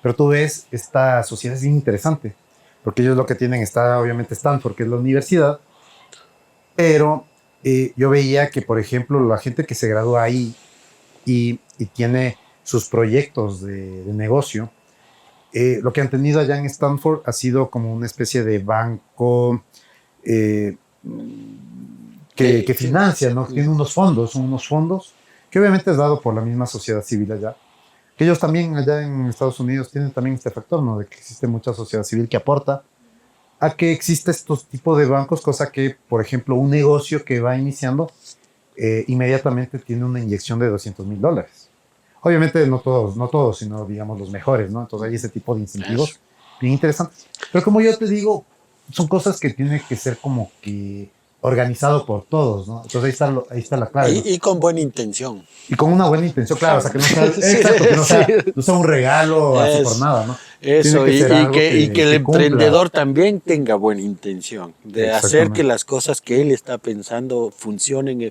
Pero tú ves, esta sociedad es bien interesante, porque ellos lo que tienen está, obviamente, Stanford, que es la universidad, pero yo veía que, por ejemplo, la gente que se gradúa ahí y tiene sus proyectos de negocio, lo que han tenido allá en Stanford ha sido como una especie de banco eh, que financia, ¿no? Tiene unos fondos que obviamente es dado por la misma sociedad civil allá, que ellos también allá en Estados Unidos tienen también este factor, ¿no? De que existe mucha sociedad civil que aporta a que existe estos tipos de bancos, cosa que, por ejemplo, un negocio que va iniciando inmediatamente tiene una inyección de $200,000. Obviamente no todos, sino digamos los mejores, ¿no? Entonces hay ese tipo de incentivos Eso. bien interesantes. Pero como yo te digo, son cosas que tienen que ser como que organizado por todos, ¿no? Entonces ahí está la clave, ¿no? Y con buena intención. Y con una buena intención, claro, o sea, que no sea, Sí, exacto, que sí. no sea un regalo así por nada, ¿no? Tiene Eso, que ser algo y que el que cumpla. emprendedor también tenga buena intención de hacer que Exactamente. las cosas que él está pensando funcionen.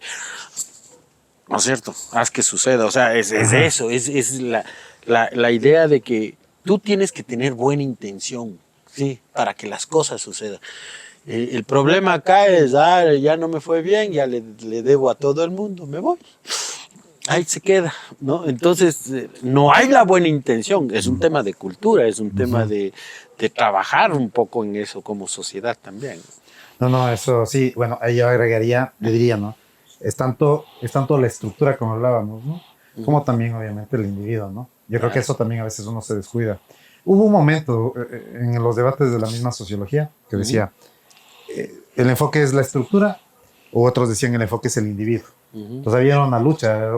¿No es cierto? Haz que suceda. O sea, es Ajá. eso, es la idea de que tú tienes que tener buena intención, ¿sí? Para que las cosas sucedan. El problema acá es, ya no me fue bien, ya le debo a todo el mundo, me voy. Ahí se queda, ¿no? Entonces, no hay la buena intención, es un tema de cultura, es un tema de trabajar un poco en eso como sociedad también. No, eso sí, bueno, ahí yo agregaría, le diría, ¿no? Es tanto la estructura como hablábamos, ¿no? Como también, obviamente, el individuo, ¿no? Yo creo que eso también a veces uno se descuida. Hubo un momento en los debates de la misma sociología que decía, el enfoque es la estructura, o otros decían el enfoque es el individuo. Entonces había era una lucha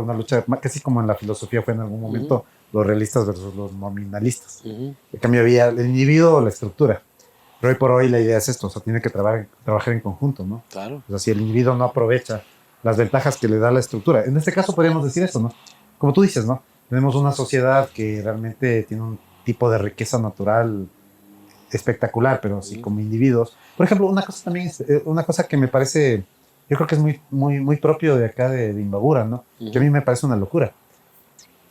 casi como en la filosofía fue en algún momento los realistas versus los nominalistas. En cambio había el individuo o la estructura. Pero hoy por hoy la idea es esto, o sea, tiene que trabajar en conjunto, ¿no? Claro. O sea, si el individuo no aprovecha las ventajas que le da la estructura, en este caso podríamos decir eso, ¿no? Como tú dices, ¿no? Tenemos una sociedad que realmente tiene un tipo de riqueza natural espectacular, pero sí como individuos. Por ejemplo, una cosa también, una cosa que me parece, yo creo que es muy propio de acá de Imbabura, ¿no? Que a mí me parece una locura.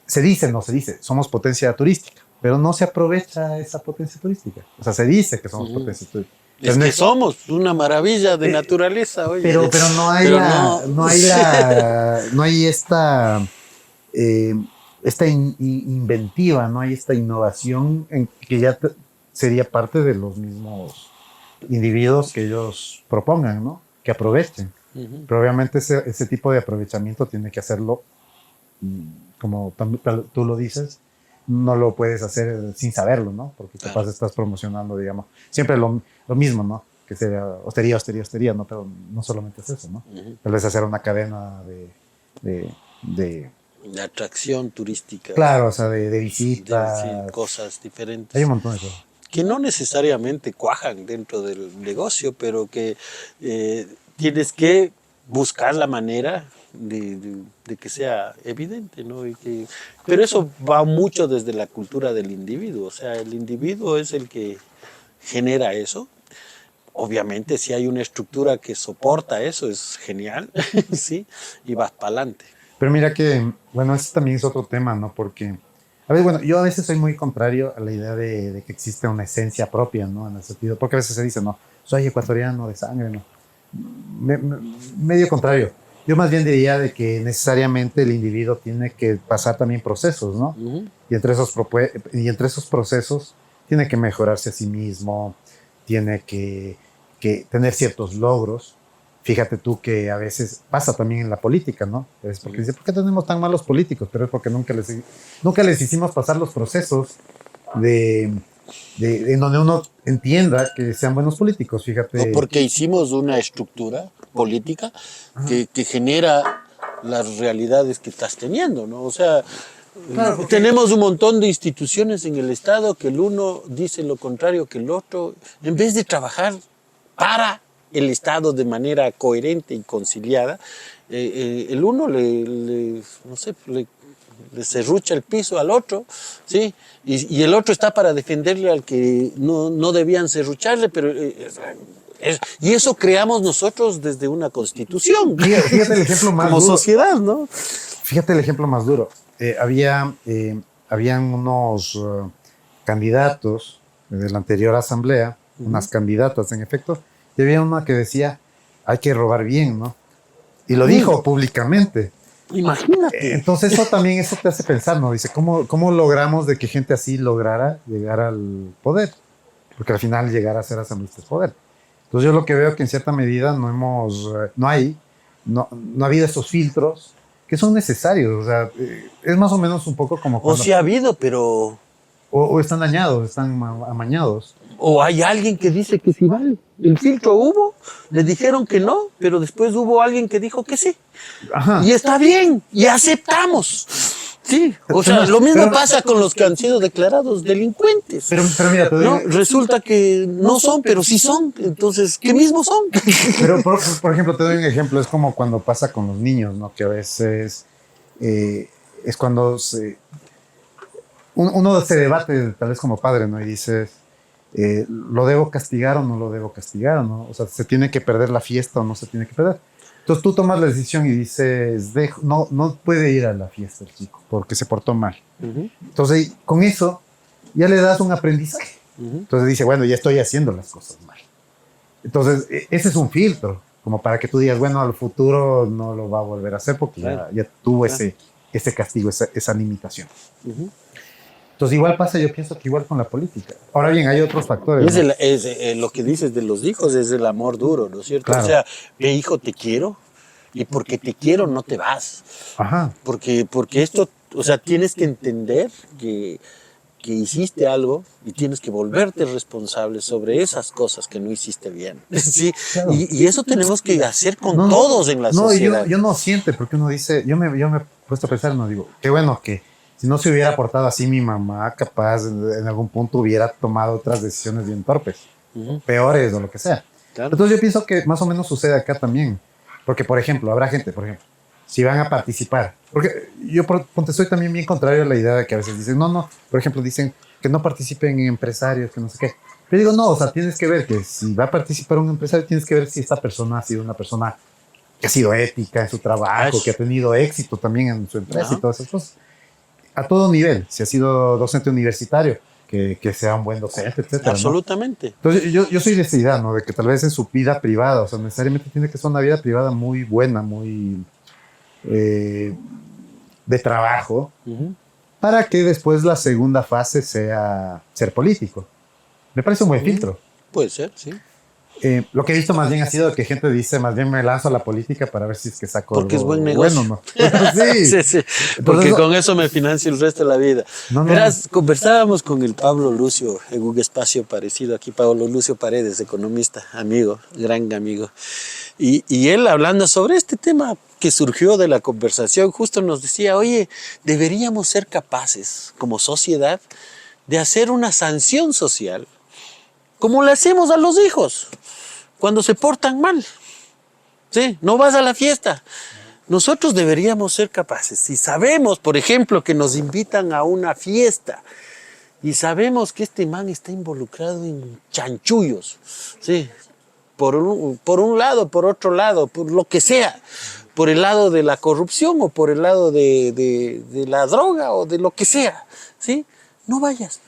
Se dice, somos potencia turística, pero no se aprovecha esa potencia turística. O sea, se dice que somos potencia turística. Es que somos una maravilla de naturaleza, oye. Pero no hay no hay esta inventiva, no hay esta innovación que ya sería parte de los mismos individuos que ellos propongan, ¿no? Que aprovechen. Pero obviamente ese tipo de aprovechamiento tiene que hacerlo, como tú lo dices, no lo puedes hacer sin saberlo, ¿no? Porque capaz estás promocionando, digamos, siempre lo mismo, ¿no? Que sea hostería, ¿no? Pero no solamente es eso, ¿no? Tal vez hacer una cadena de atracción turística. Claro, o sea, de visitas. De cosas diferentes. Hay un montón de cosas. Que no necesariamente cuajan dentro del negocio, pero que tienes que buscar la manera de que sea evidente, ¿no? Pero eso va mucho desde la cultura del individuo, o sea, el individuo es el que genera eso. Obviamente, si hay una estructura que soporta eso, es genial, ¿sí? Y vas para adelante. Pero mira que, bueno, ese también es otro tema, ¿no? Porque, a ver, bueno, yo a veces soy muy contrario a la idea de que existe una esencia propia, ¿no? En el sentido, porque a veces se dice, no, soy ecuatoriano de sangre, ¿no? Medio contrario. Yo más bien diría de que necesariamente el individuo tiene que pasar también procesos, ¿no? Y entre esos procesos tiene que mejorarse a sí mismo, tiene que tener ciertos logros. Fíjate tú que a veces pasa también en la política, ¿no? Es porque dice, ¿por qué tenemos tan malos políticos? Pero es porque nunca les hicimos pasar los procesos en donde uno entienda que sean buenos políticos, fíjate. O porque hicimos una estructura política que genera las realidades que estás teniendo, ¿no? O sea, claro, tenemos un montón de instituciones en el Estado que el uno dice lo contrario que el otro, en vez de trabajar para el Estado de manera coherente y conciliada, el uno le serrucha el piso al otro, ¿sí? Y el otro está para defenderle al que no debían serrucharle, pero y eso creamos nosotros desde una constitución. Fíjate el ejemplo más como duro. Sociedad, ¿no? Fíjate el ejemplo más duro. Habían unos candidatos de la anterior asamblea, unas candidatas en efecto, y había una que decía, hay que robar bien, ¿no? Y lo dijo públicamente. Imagínate. Entonces eso te hace pensar, ¿no? Dice, ¿cómo logramos de que gente así lograra llegar al poder? Porque al final llegar a ser asambleísta es poder. Entonces yo lo que veo que en cierta medida no ha habido esos filtros que son necesarios. O sea, es más o menos un poco como cuando... O sí ha habido, pero... O están dañados, están amañados. O hay alguien que dice que sí vale. El filtro hubo, le dijeron que no, pero después hubo alguien que dijo que sí. Ajá. Y está bien, y aceptamos. Sí, o sea, lo mismo pasa con los que han sido declarados delincuentes. Pero mira, ¿no? Resulta que no son, pero sí son. Entonces, ¿qué mismos son? Pero, por ejemplo, te doy un ejemplo. Es como cuando pasa con los niños, ¿no? Que a veces es cuando uno se debate, tal vez como padre, ¿no? Y dices, ¿lo debo castigar o no lo debo castigar, ¿no? O sea, ¿se tiene que perder la fiesta o no se tiene que perder? Entonces tú tomas la decisión y dices, no puede ir a la fiesta el chico porque se portó mal. Entonces, con eso ya le das un aprendizaje. Entonces dice, bueno, ya estoy haciendo las cosas mal. Entonces, ese es un filtro, como para que tú digas, bueno, al futuro no lo va a volver a hacer porque Claro, ya tuvo claro. ese castigo, esa limitación. Ujú. Entonces, igual pasa, yo pienso que igual con la política. Ahora bien, hay otros factores, Es, ¿no? lo que dices de los hijos, es el amor duro, ¿no es cierto? O Claro, sea, ve hijo, te quiero, y porque te quiero no te vas. ajá. Porque esto, o sea, tienes que entender que hiciste algo y tienes que volverte responsable sobre esas cosas que no hiciste bien. ¿Sí? Claro. Y eso tenemos que hacer con No, todos en la no, sociedad. yo no siente, porque uno dice, yo me he puesto a pensar, no digo, qué bueno que si no se hubiera portado así mi mamá, capaz en algún punto hubiera tomado otras decisiones bien torpes, Ujú, peores o lo que sea. claro. Entonces yo pienso que más o menos sucede acá también, porque por ejemplo, habrá gente, por ejemplo, si van a participar, porque yo ponte, soy también bien contrario a la idea de que a veces dicen, no, por ejemplo, dicen que no participen en empresarios, que no sé qué. Yo digo, no, o sea, tienes que ver que si va a participar un empresario, tienes que ver si esta persona ha sido una persona que ha sido ética en su trabajo, que ha tenido éxito también en su empresa y Ajá. todas esas cosas. A todo nivel, si ha sido docente universitario, que sea un buen docente, etcétera, ¿no? Absolutamente. Entonces, yo soy de esa idea, ¿no? De que tal vez en su vida privada, o sea, necesariamente tiene que ser una vida privada muy buena, muy eh, de trabajo, Ujú. para que después la segunda fase sea ser político. Me parece un buen filtro. Puede ser, sí. Lo que he visto más bien ha sido que gente dice, más bien me lanzo a la política para ver si es que saco Porque es algo buen bueno, negocio. ¿no? Sí. Sí, sí, Entonces, porque con eso me financio el resto de la vida. no, no, no. Verás, conversábamos con el Pablo Lucio en un espacio parecido aquí, Pablo Lucio Paredes, economista, amigo, gran amigo. Y él hablando sobre este tema que surgió de la conversación, justo nos decía, oye, deberíamos ser capaces como sociedad de hacer una sanción social, como le hacemos a los hijos cuando se portan mal. Sí, no vas a la fiesta. Nosotros deberíamos ser capaces, si sabemos, por ejemplo, que nos invitan a una fiesta y sabemos que este man está involucrado en chanchullos, ¿sí? Por un lado, por otro lado, por lo que sea, por el lado de la corrupción o por el lado de la droga o de lo que sea, ¿sí? No vayas.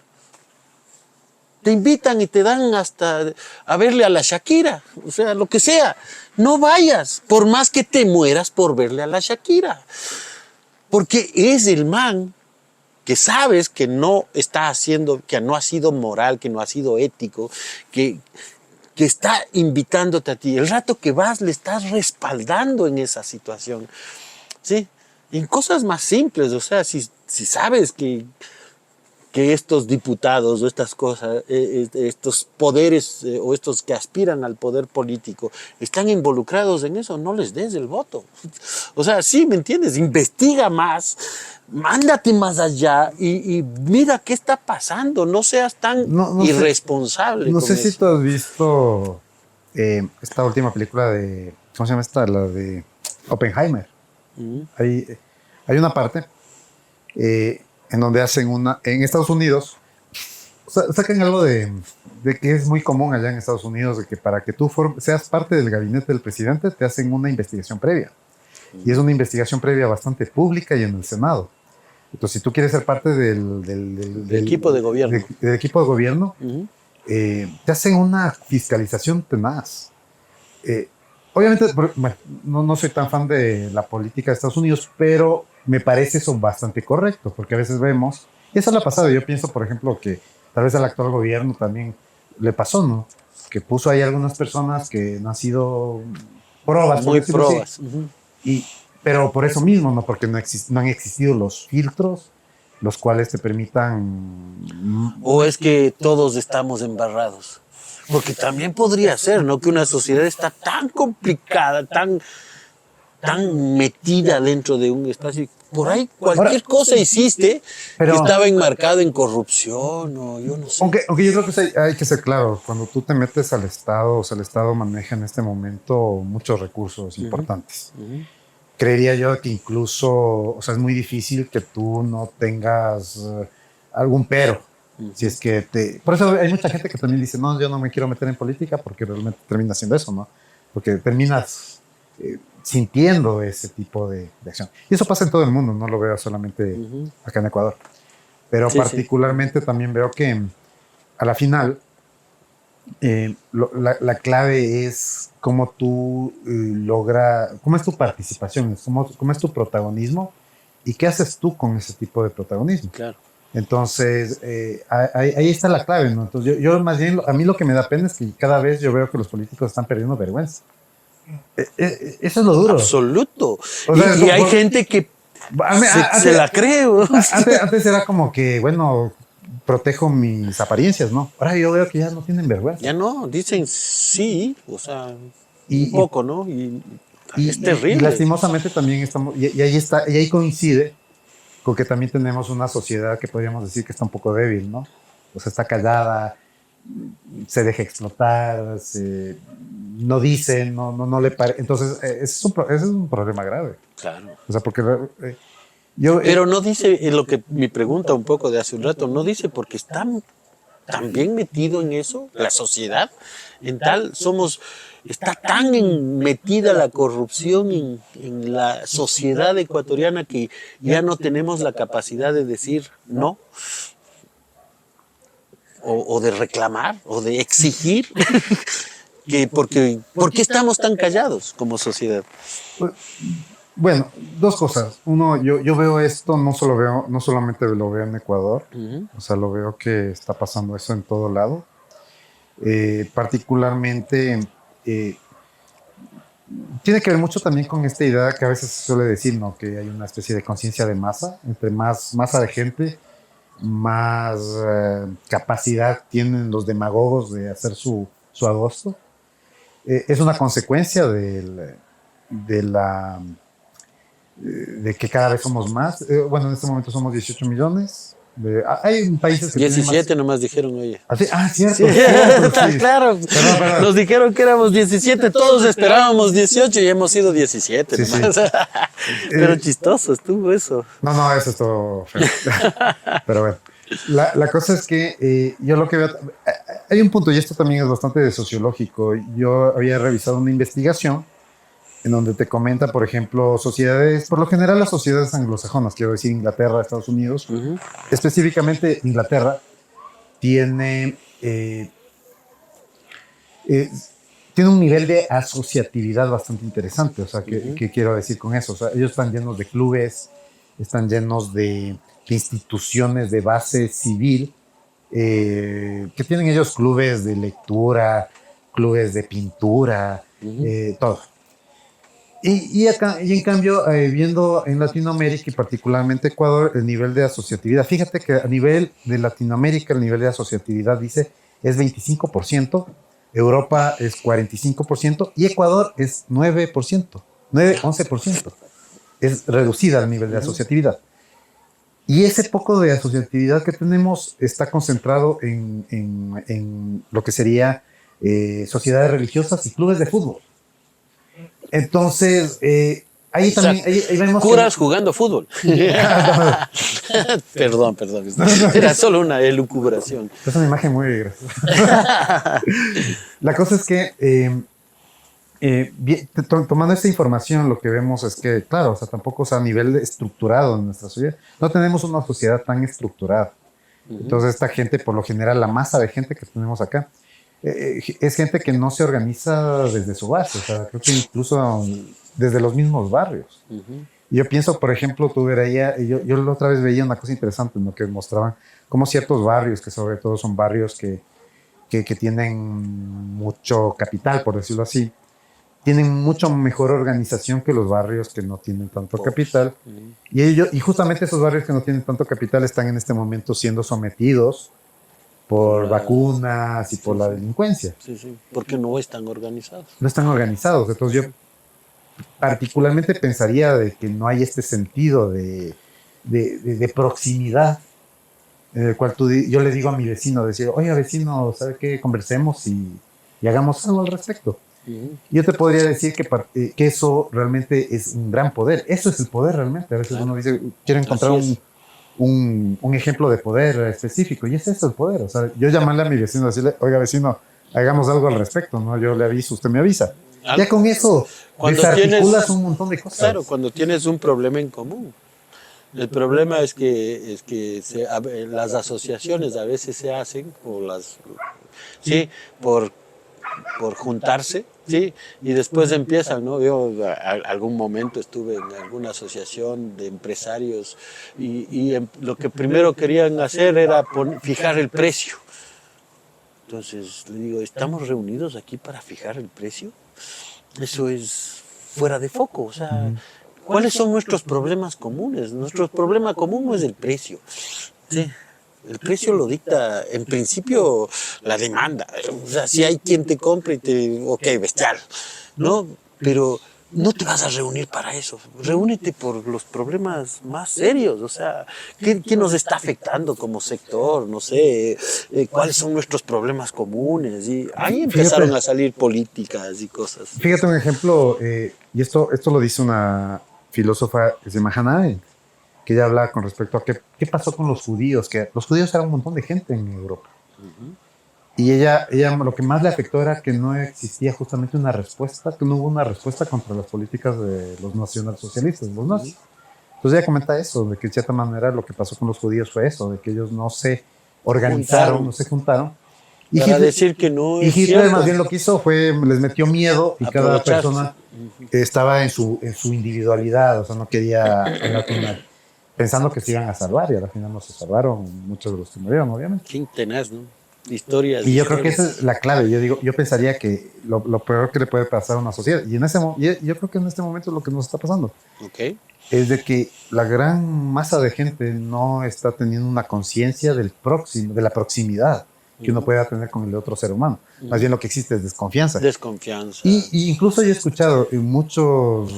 Te invitan y te dan hasta a verle a la Shakira, o sea, lo que sea. No vayas, por más que te mueras por verle a la Shakira. Porque es el man que sabes que no está haciendo, que no ha sido moral, que no ha sido ético, que está invitándote a ti. El rato que vas le estás respaldando en esa situación. ¿Sí? Y en cosas más simples, o sea, si sabes que estos diputados o estas cosas, estos poderes o estos que aspiran al poder político están involucrados en eso, no les des el voto. O sea, sí, ¿me entiendes? Investiga más, mándate más allá y mira qué está pasando. No seas tan No, no sé, irresponsable no con sé si eso. tú has visto esta última película de, ¿cómo se llama esta? La de Oppenheimer. Mm, Hay una parte en donde hacen en Estados Unidos, sacan algo de que es muy común allá en Estados Unidos, de que para que tú seas parte del gabinete del presidente, te hacen una investigación previa. Y es una investigación previa bastante pública y en el Senado. Entonces, si tú quieres ser parte El equipo de gobierno. del equipo de gobierno, Ujú. te hacen una fiscalización tenaz. Eh, Obviamente, bueno, no soy tan fan de la política de Estados Unidos, pero me parece eso bastante correcto, porque a veces vemos, y eso le ha pasado, yo pienso, por ejemplo, que tal vez al actual gobierno también le pasó, ¿no? Que puso ahí algunas personas que no han sido probas, por Muy decirlo así, probas. Ujú. y, pero por eso mismo, ¿no? Porque no han existido los filtros los cuales te permitan... ¿O es que todos estamos embarrados? Porque también podría ser, ¿no? Que una sociedad está tan complicada, tan metida dentro de un espacio. Por ahí Ahora, cualquier cosa hiciste que pero estaba enmarcado en corrupción o yo no sé. aunque yo creo que hay que ser claro, cuando tú te metes al Estado, o sea, el Estado maneja en este momento muchos recursos importantes. Ujú. Creería yo que incluso, o sea, es muy difícil que tú no tengas algún pero. Si es que por eso hay mucha gente que también dice, no, yo no me quiero meter en política porque realmente termina haciendo eso, ¿no? Porque terminas sintiendo ese tipo de acción. Y eso pasa en todo el mundo, no lo veo solamente Ujú. acá en Ecuador. Pero Sí, sí. particularmente también veo que a la final La clave es cómo tú cómo es tu participación, cómo es tu protagonismo y qué haces tú con ese tipo de protagonismo. Claro. Entonces, ahí está la clave, ¿no? Entonces, yo más bien, a mí lo que me da pena es que cada vez yo veo que los políticos están perdiendo vergüenza. Eso es lo duro. Absoluto. O sea, Y hay gente que se la cree. Antes era como que, bueno, protejo mis apariencias, ¿no? Ahora yo veo que ya no tienen vergüenza. Ya no, dicen sí, o sea, Y- un poco, ¿no? Y es terrible. Y lastimosamente también estamos, y ahí está, y ahí coincide con que también tenemos una sociedad que podríamos decir que está un poco débil, ¿no? O sea, está callada, se deja explotar, no dice, no le parece. Entonces, ese es un problema grave. Claro. O sea, porque Pero no dice lo que mi pregunta un poco de hace un rato, no dice porque está tan bien metido en eso, la sociedad, está tan metida la corrupción en la sociedad ecuatoriana que ya no tenemos la capacidad de decir no, o de reclamar, o de exigir, ¿por qué estamos tan callados como sociedad? Bueno, dos cosas. Uno, yo veo esto, no solamente lo veo en Ecuador, o sea, lo veo que está pasando eso en todo lado. Particularmente, tiene que ver mucho también con esta idea que a veces se suele decir, ¿no? Que hay una especie de conciencia de masa. Entre más masa de gente, más capacidad tienen los demagogos de hacer su agosto. Es una consecuencia de que cada vez somos más. Bueno, en este momento somos 18 millones. Hay países que 17 nomás dijeron, oye. Cierto. Sí. Sí. Claro, Perdón. nos dijeron que éramos 17, todos esperábamos 18 y hemos sido 17 Sí, nomás. Pero chistoso estuvo eso. No, eso es todo feo. Pero bueno, la cosa es que yo lo que veo, hay un punto, y esto también es bastante sociológico. Yo había revisado una investigación en donde te comenta, por ejemplo, sociedades, por lo general las sociedades anglosajonas, quiero decir Inglaterra, Estados Unidos, específicamente Inglaterra, tiene un nivel de asociatividad bastante interesante. O sea, ¿qué quiero decir con eso? O sea, ellos están llenos de clubes, están llenos de instituciones de base civil, que tienen ellos clubes de lectura, clubes de pintura, todo. Y en cambio, viendo en Latinoamérica y particularmente Ecuador, el nivel de asociatividad, fíjate que a nivel de Latinoamérica el nivel de asociatividad dice es 25%, Europa es 45% y Ecuador es 9%, 11%. Es reducida el nivel de asociatividad. Y ese poco de asociatividad que tenemos está concentrado en lo que sería sociedades religiosas y clubes de fútbol. Entonces, ahí también ahí vemos curas jugando fútbol. Perdón. Era solo una elucubración. Es una imagen muy graciosa. La cosa es que, tomando esta información, lo que vemos es que, claro, o sea, tampoco, o sea, a nivel estructurado en nuestra sociedad, no tenemos una sociedad tan estructurada. Entonces, esta gente, por lo general, la masa de gente que tenemos acá, es gente que no se organiza desde su base, o sea, creo que incluso desde los mismos barrios. Yo pienso, por ejemplo, yo la otra vez veía una cosa interesante, ¿no? Que mostraban cómo ciertos barrios, que sobre todo son barrios que tienen mucho capital, por decirlo así, tienen mucho mejor organización que los barrios que no tienen tanto capital. Y justamente esos barrios que no tienen tanto capital están en este momento siendo sometidos por vacunas y por la delincuencia. Sí, porque no están organizados. No están organizados. Entonces yo particularmente pensaría de que no hay este sentido de proximidad en el cual yo le digo a mi vecino, decir, oye vecino, ¿sabe qué? Conversemos y hagamos algo al respecto. Yo te podría decir que eso realmente es un gran poder. Eso es el poder realmente. A veces uno dice, quiero encontrar un ejemplo de poder específico, y es eso el poder. O sea, yo llamarle a mi vecino y decirle, oiga vecino, hagamos algo al respecto, ¿no? Yo le aviso, usted me avisa. Ya con eso desarticulas un montón de cosas. Claro, cuando tienes un problema en común. El problema es que las asociaciones a veces se hacen sí, por juntarse, sí, y después empiezan, ¿no? Yo algún momento estuve en alguna asociación de empresarios y lo que primero querían hacer era fijar el precio. Entonces le digo, ¿estamos reunidos aquí para fijar el precio? Eso es fuera de foco, o sea, ¿cuáles son nuestros problemas comunes? Nuestro problema común no es el precio, sí. El precio lo dicta, en principio, la demanda. O sea, si hay quien te compre ok, bestial, ¿no? Pero no te vas a reunir para eso. Reúnete por los problemas más serios. O sea, ¿qué nos está afectando como sector? No sé, ¿cuáles son nuestros problemas comunes? Y ahí empezaron a salir políticas y cosas. Fíjate un ejemplo, y esto lo dice una filósofa que se llama Hannah Arendt, que ella habla con respecto a qué pasó con los judíos, que los judíos eran un montón de gente en Europa. Y ella lo que más le afectó era que no existía justamente una respuesta, que no hubo una respuesta contra las políticas de los nacionalsocialistas, los nazis. Entonces ella comenta eso, de que de cierta manera lo que pasó con los judíos fue eso, de que ellos no se organizaron, no se juntaron. Y para decir que no es Hitler cierto. Más bien lo que hizo fue, les metió miedo y cada persona estaba en su individualidad, o sea, no quería hablar con nadie, pensando que se iban a salvar y al final no se salvaron, muchos de los que murieron, obviamente. Qué tenaz, ¿no? Historias. Y yo creo que esa es la clave. Yo pensaría que lo peor que le puede pasar a una sociedad, y yo creo que en este momento es lo que nos está pasando, es de que la gran masa de gente no está teniendo una conciencia de la proximidad que uno pueda tener con el otro ser humano. Más bien lo que existe es desconfianza. Y incluso yo he escuchado en muchos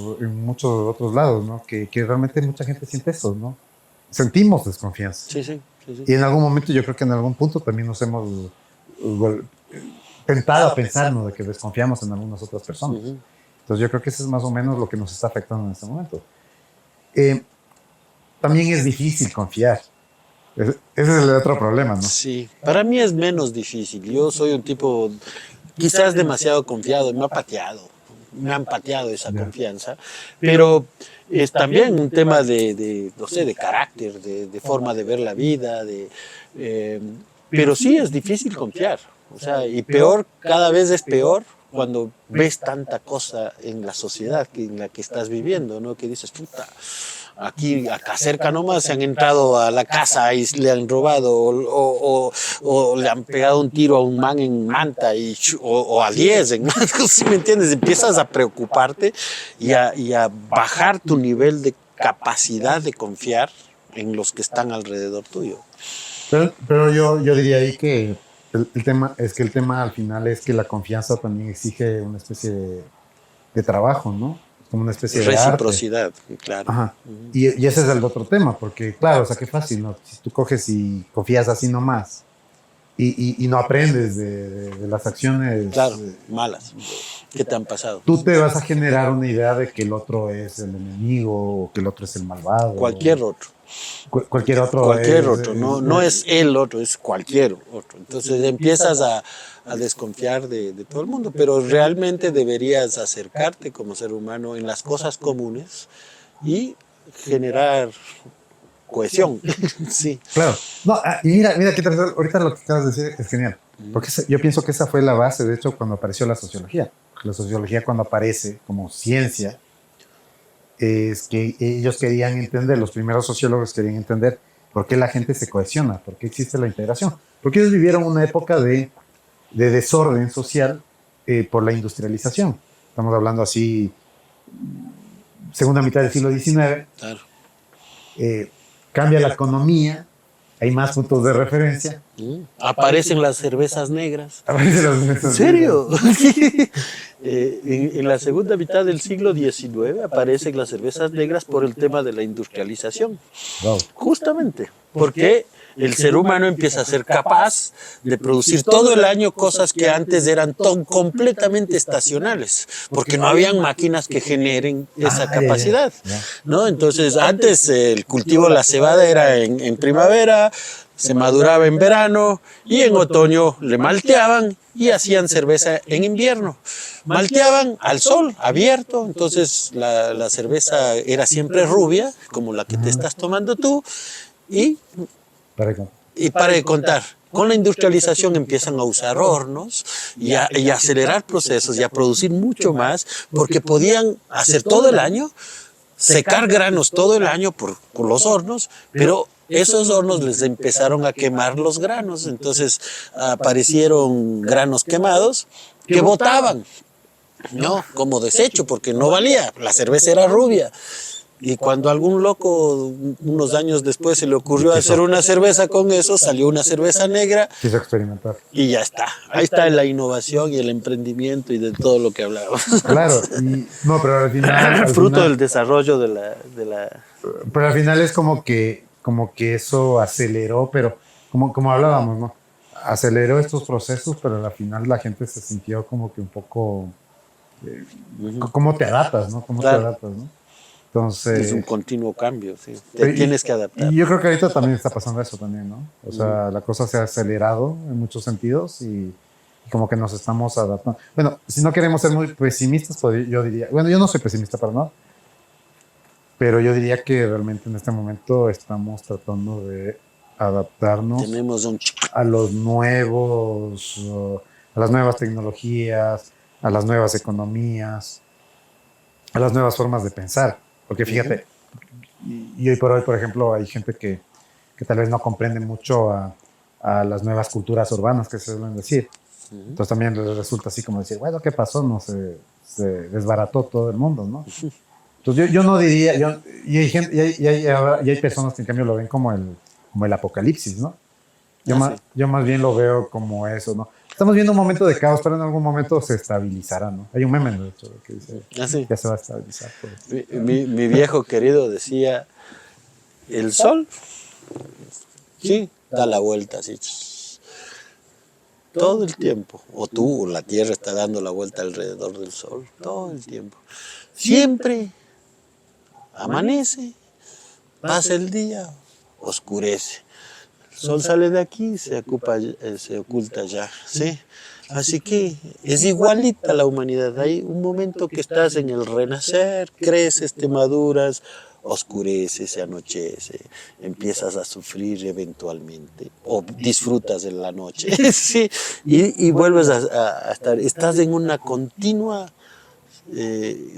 otros lados, ¿no? que realmente mucha gente siente eso, ¿no? Sentimos desconfianza. Sí. Y en algún momento, yo creo que en algún punto también nos hemos tentado a pensarnos de que desconfiamos en algunas otras personas. Entonces yo creo que eso es más o menos lo que nos está afectando en este momento. También es difícil confiar. Ese es el otro problema, ¿no? Sí, para mí es menos difícil. Yo soy un tipo quizás demasiado confiado, me han pateado esa confianza, pero es también un tema no sé, de carácter, de forma de ver la vida, pero sí es difícil confiar, o sea, y peor, cada vez es peor cuando ves tanta cosa en la sociedad en la que estás viviendo, ¿no? Que dices, puta, acá cerca nomás se han entrado a la casa y le han robado o le han pegado un tiro a un man en Manta o a 10 en Manta, ¿sí me entiendes? Empiezas a preocuparte y a bajar tu nivel de capacidad de confiar en los que están alrededor tuyo. Pero yo diría ahí que el tema al final es que la confianza también exige una especie de trabajo, ¿no? Como una especie de reciprocidad, claro. Ajá. Y ese es el otro tema, porque claro, o sea, qué fácil, ¿no? Si tú coges y confías así nomás y no aprendes de las acciones malas que te han pasado. Tú te vas a generar una idea de que el otro es el enemigo o que el otro es el malvado. Cualquier otro. Cualquier otro. No es el otro, es cualquier otro. Entonces empiezas a desconfiar de todo el mundo, pero realmente deberías acercarte como ser humano en las cosas comunes y generar cohesión. Sí. Claro. No, y mira qué interesante. Ahorita lo que acabas de decir es genial, porque yo pienso que esa fue la base, de hecho, cuando apareció la sociología. La sociología, cuando aparece como ciencia, es que ellos querían entender, los primeros sociólogos querían entender por qué la gente se cohesiona, por qué existe la integración. Porque ellos vivieron una época de desorden social por la industrialización. Estamos hablando así, segunda mitad del siglo XIX. Claro. Cambia la economía, hay más puntos de referencia. Aparecen las cervezas negras. ¿En serio? En la segunda mitad del siglo XIX aparecen las cervezas negras por el tema de la industrialización. Wow. Justamente, porque el ser humano empieza a ser capaz de producir todo el año cosas que antes eran completamente estacionales, porque no habían máquinas que generen esa capacidad, ¿no? Entonces, antes el cultivo de la cebada era en primavera, se maduraba en verano y en otoño le malteaban y hacían cerveza en invierno. Malteaban al sol, abierto, entonces la cerveza era siempre rubia, como la que te estás tomando tú, y para de contar. Con la industrialización empiezan a usar hornos y a acelerar procesos y a producir mucho más, porque podían hacer todo el año, secar granos todo el año por los hornos, pero esos hornos les empezaron a quemar los granos, entonces aparecieron granos quemados que botaban, ¿no? Como desecho, porque no valía, la cerveza era rubia. Y cuando algún loco, unos años después, se le ocurrió hacer una cerveza con eso, salió una cerveza negra. Quiso experimentar. Y ya está. Ahí está la innovación y el emprendimiento y de todo lo que hablábamos. Claro, no, pero al final... Fruto del desarrollo de la... Pero al final es como que eso aceleró, pero como hablábamos, ¿no? Aceleró estos procesos, pero al final la gente se sintió como que un poco... ¿Cómo te adaptas, no? ¿Cómo Claro. te adaptas, no? Entonces, es un continuo cambio, sí. Te tienes que adaptar. Y yo creo que ahorita también está pasando eso también, ¿no? O sea, la cosa se ha acelerado en muchos sentidos y como que nos estamos adaptando. Bueno, si no queremos ser muy pesimistas, pues yo diría, bueno, yo no soy pesimista para nada, pero yo diría que realmente en este momento estamos tratando de adaptarnos a los nuevos, a las nuevas tecnologías, a las nuevas economías, a las nuevas formas de pensar. Porque fíjate, y hoy por hoy, por ejemplo, hay gente que tal vez no comprende mucho a las nuevas culturas urbanas que se suelen decir. Entonces también les resulta así como decir, bueno, ¿qué pasó? No se desbarató todo el mundo, ¿no? Entonces yo no diría, y hay personas que en cambio lo ven como el apocalipsis, ¿no? Yo más bien lo veo como eso, ¿no? Estamos viendo un momento de caos, pero en algún momento se estabilizará, ¿no? Hay un meme, de hecho, que dice que se va a estabilizar. Mi viejo querido decía, el sol, sí, da la vuelta así, todo el tiempo. O tú, la Tierra está dando la vuelta alrededor del sol, todo el tiempo. Siempre amanece, pasa el día, oscurece. El sol sale de aquí, se oculta allá, ¿sí? Así que es igualita la humanidad. Hay un momento que estás en el renacer, creces, te maduras, oscurece, se anochece, empiezas a sufrir eventualmente, o disfrutas de la noche, ¿sí? Y vuelves a estar, estás en una continua...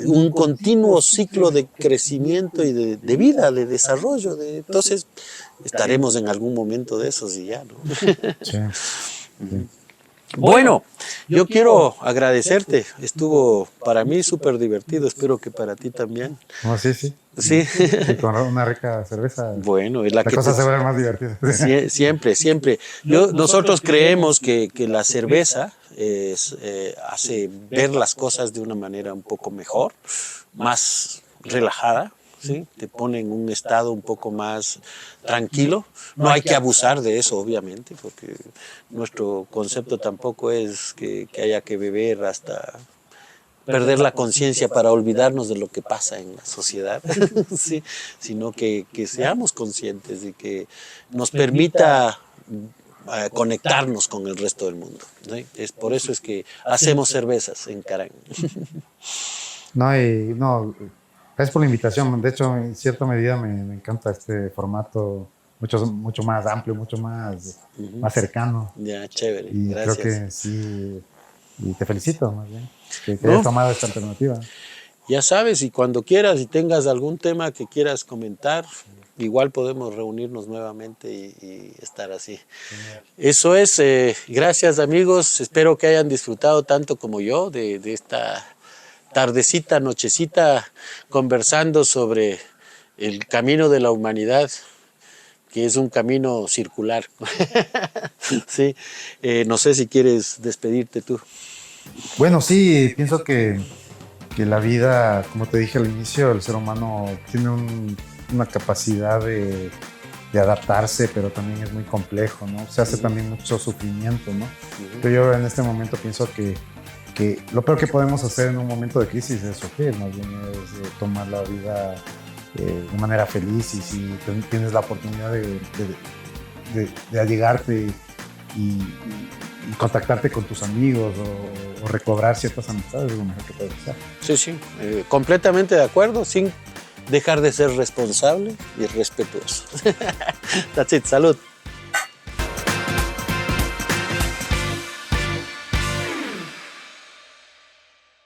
un continuo ciclo de crecimiento y de vida, de desarrollo. Entonces, estaremos en algún momento de esos y ya, ¿no? Sí. Bueno, yo quiero agradecerte. Estuvo para mí súper divertido. Espero que para ti también. No, sí. Sí. Y con una rica cerveza. Bueno, es la cosa se vuelve más divertida. Siempre. Nosotros creemos que la cerveza hace ver las cosas de una manera un poco mejor, más relajada. ¿Sí? Te pone en un estado un poco más tranquilo. No hay que abusar de eso, obviamente, porque nuestro concepto tampoco es que haya que beber hasta perder la conciencia para olvidarnos de lo que pasa en la sociedad, ¿sí? Sino que seamos conscientes y que nos permita conectarnos con el resto del mundo, ¿sí? Es por eso es que hacemos cervezas en Carán. Gracias por la invitación. De hecho, en cierta medida me encanta este formato mucho más amplio, mucho más cercano. Ya, chévere. Y gracias. Creo que sí, y te felicito más bien, que hayas tomado esta alternativa. Ya sabes, y cuando quieras y tengas algún tema que quieras comentar, igual podemos reunirnos nuevamente y estar así. Eso es. Gracias, amigos. Espero que hayan disfrutado tanto como yo de esta tardecita, nochecita, conversando sobre el camino de la humanidad, que es un camino circular. Sí. No sé si quieres despedirte tú. Bueno, sí, pienso que la vida, como te dije al inicio, el ser humano tiene una capacidad de adaptarse, pero también es muy complejo, ¿no? Se hace también mucho sufrimiento, ¿no? Pero yo en este momento pienso que lo peor que podemos hacer en un momento de crisis es sufrir, más bien es tomar la vida de manera feliz, y si tienes la oportunidad de de allegarte y contactarte con tus amigos o recobrar ciertas amistades es lo mejor que puedes hacer. Sí, sí, completamente de acuerdo, sin dejar de ser responsable y respetuoso. That's it, salud.